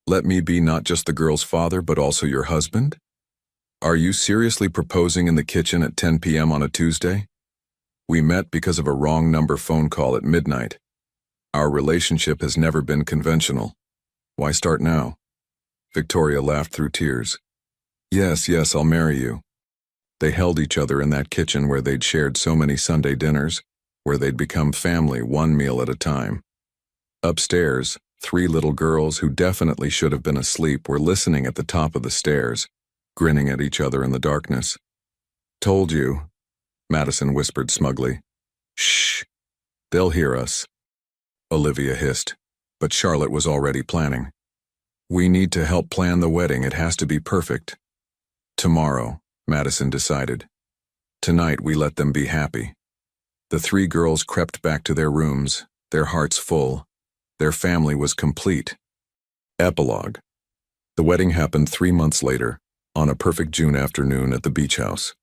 Let me be not just the girl's father, but also your husband? Are you seriously proposing in the kitchen at 10 p.m. on a Tuesday? We met because of a wrong number phone call at midnight. Our relationship has never been conventional. Why start now? Victoria laughed through tears. Yes, I'll marry you. They held each other in that kitchen where they'd shared so many Sunday dinners, where they'd become family one meal at a time. Upstairs, 3 little girls who definitely should have been asleep were listening at the top of the stairs, grinning at each other in the darkness. Told you, Madison whispered smugly. Shh, they'll hear us. Olivia hissed, but Charlotte was already planning. We need to help plan the wedding. It has to be perfect. Tomorrow, Madison decided. Tonight we let them be happy. The 3 girls crept back to their rooms, their hearts full. Their family was complete. Epilogue. The wedding happened 3 months later, on a perfect June afternoon at the beach house.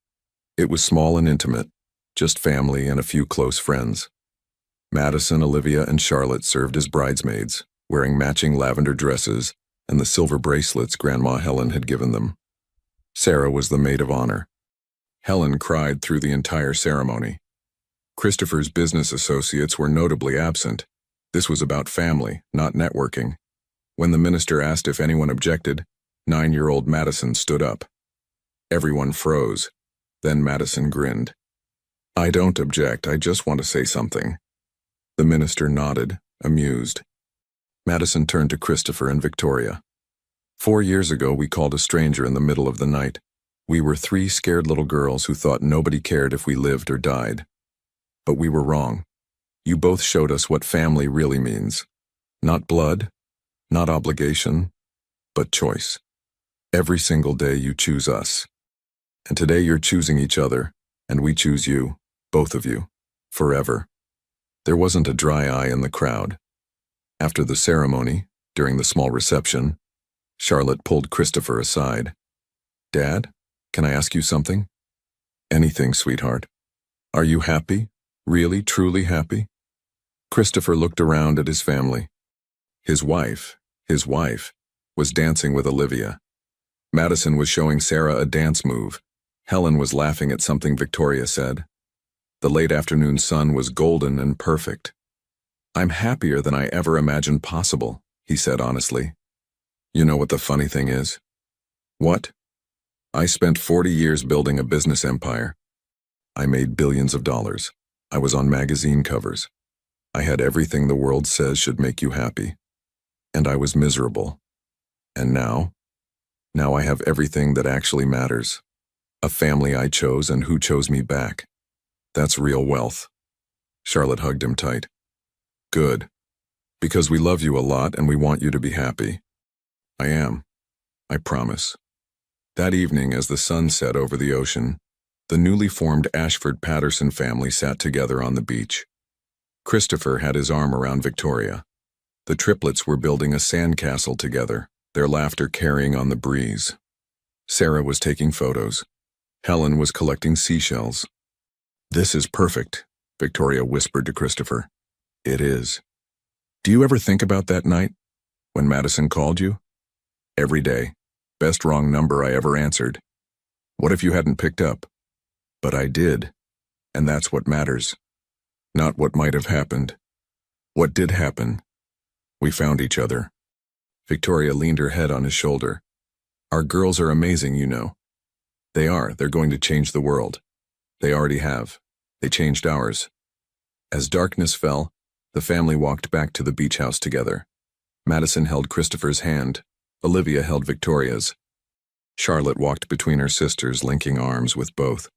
It was small and intimate, just family and a few close friends. Madison, Olivia, and Charlotte served as bridesmaids, wearing matching lavender dresses and the silver bracelets Grandma Helen had given them. Sarah was the maid of honor. Helen cried through the entire ceremony. Christopher's business associates were notably absent. This was about family, not networking. When the minister asked if anyone objected, 9-year-old Madison stood up. Everyone froze. Then Madison grinned. "I don't object, I just want to say something." The minister nodded, amused. Madison turned to Christopher and Victoria. 4 years ago, we called a stranger in the middle of the night. We were 3 scared little girls who thought nobody cared if we lived or died. But we were wrong. You both showed us what family really means. Not blood, not obligation, but choice. Every single day you choose us. And today you're choosing each other, and we choose you, both of you, forever. There wasn't a dry eye in the crowd. After the ceremony, during the small reception, Charlotte pulled Christopher aside. "Dad, can I ask you something?" "Anything, sweetheart. Are you happy? Really, truly happy?" Christopher looked around at his family. His wife, was dancing with Olivia. Madison was showing Sarah a dance move. Helen was laughing at something Victoria said. The late afternoon sun was golden and perfect. "I'm happier than I ever imagined possible," he said honestly. "You know what the funny thing is?" "What?" "I spent 40 years building a business empire. I made billions of dollars. I was on magazine covers. I had everything the world says should make you happy. And I was miserable. And now I have everything that actually matters. A family I chose and who chose me back. That's real wealth." Charlotte hugged him tight. "Good. Because we love you a lot and we want you to be happy." "I am. I promise." That evening, as the sun set over the ocean, the newly formed Ashford-Patterson family sat together on the beach. Christopher had his arm around Victoria. The triplets were building a sandcastle together, their laughter carrying on the breeze. Sarah was taking photos. Helen was collecting seashells. "This is perfect," Victoria whispered to Christopher. "It is. Do you ever think about that night, when Madison called you?" "Every day. Best wrong number I ever answered. What if you hadn't picked up?" "But I did. And that's what matters. Not what might have happened. What did happen? We found each other." Victoria leaned her head on his shoulder. "Our girls are amazing, you know." "They are. They're going to change the world. They already have. They changed ours." As darkness fell, the family walked back to the beach house together. Madison held Christopher's hand. Olivia held Victoria's. Charlotte walked between her sisters, linking arms with both.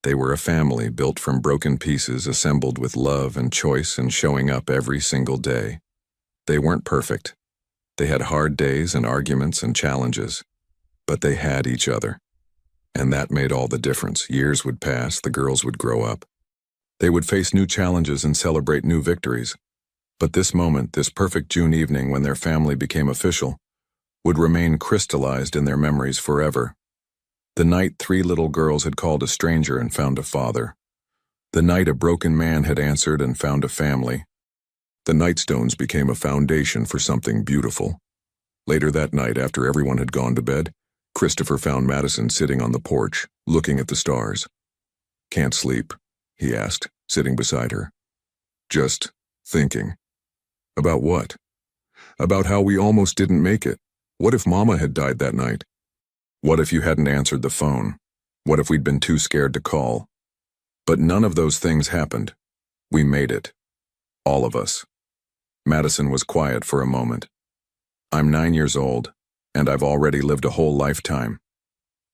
They were a family built from broken pieces, assembled with love and choice and showing up every single day. They weren't perfect. They had hard days and arguments and challenges. But they had each other. And that made all the difference. Years would pass, the girls would grow up. They would face new challenges and celebrate new victories. But this moment, this perfect June evening when their family became official, would remain crystallized in their memories forever. The night 3 little girls had called a stranger and found a father. The night a broken man had answered and found a family. The nightstones became a foundation for something beautiful. Later that night, after everyone had gone to bed, Christopher found Madison sitting on the porch, looking at the stars. "Can't sleep?" he asked, sitting beside her. "Just thinking." "About what?" "About how we almost didn't make it. What if Mama had died that night? What if you hadn't answered the phone? What if we'd been too scared to call? But none of those things happened. We made it. All of us." Madison was quiet for a moment. "I'm 9 years old, and I've already lived a whole lifetime.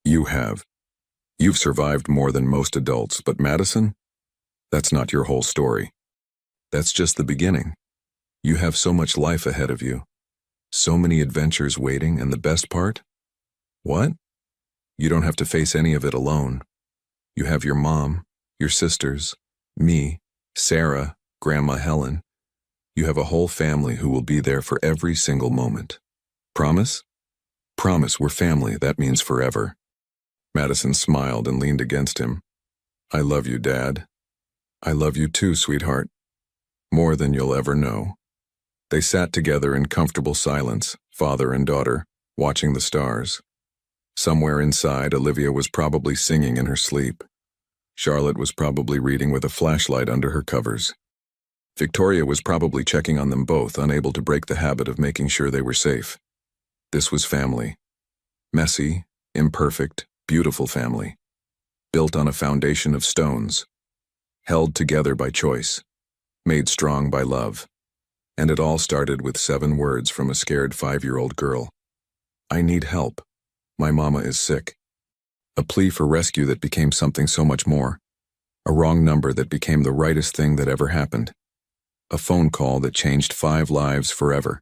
You have. You've survived more than most adults, but Madison, that's not your whole story. That's just the beginning. You have so much life ahead of you. So many adventures waiting, and the best part? What? You don't have to face any of it alone. You have your mom, your sisters, me, Sarah, Grandma Helen. You have a whole family who will be there for every single moment. Promise? Promise we're family, that means forever." Madison smiled and leaned against him. "I love you, Dad. I love you too, sweetheart. More than you'll ever know." They sat together in comfortable silence, father and daughter, watching the stars. Somewhere inside, Olivia was probably singing in her sleep. Charlotte was probably reading with a flashlight under her covers. Victoria was probably checking on them both, unable to break the habit of making sure they were safe. This was family. Messy, imperfect, beautiful family. Built on a foundation of stones. Held together by choice. Made strong by love. And it all started with 7 words from a scared 5-year-old girl. I need help. My mama is sick. A plea for rescue that became something so much more. A wrong number that became the rightest thing that ever happened. A phone call that changed 5 lives forever.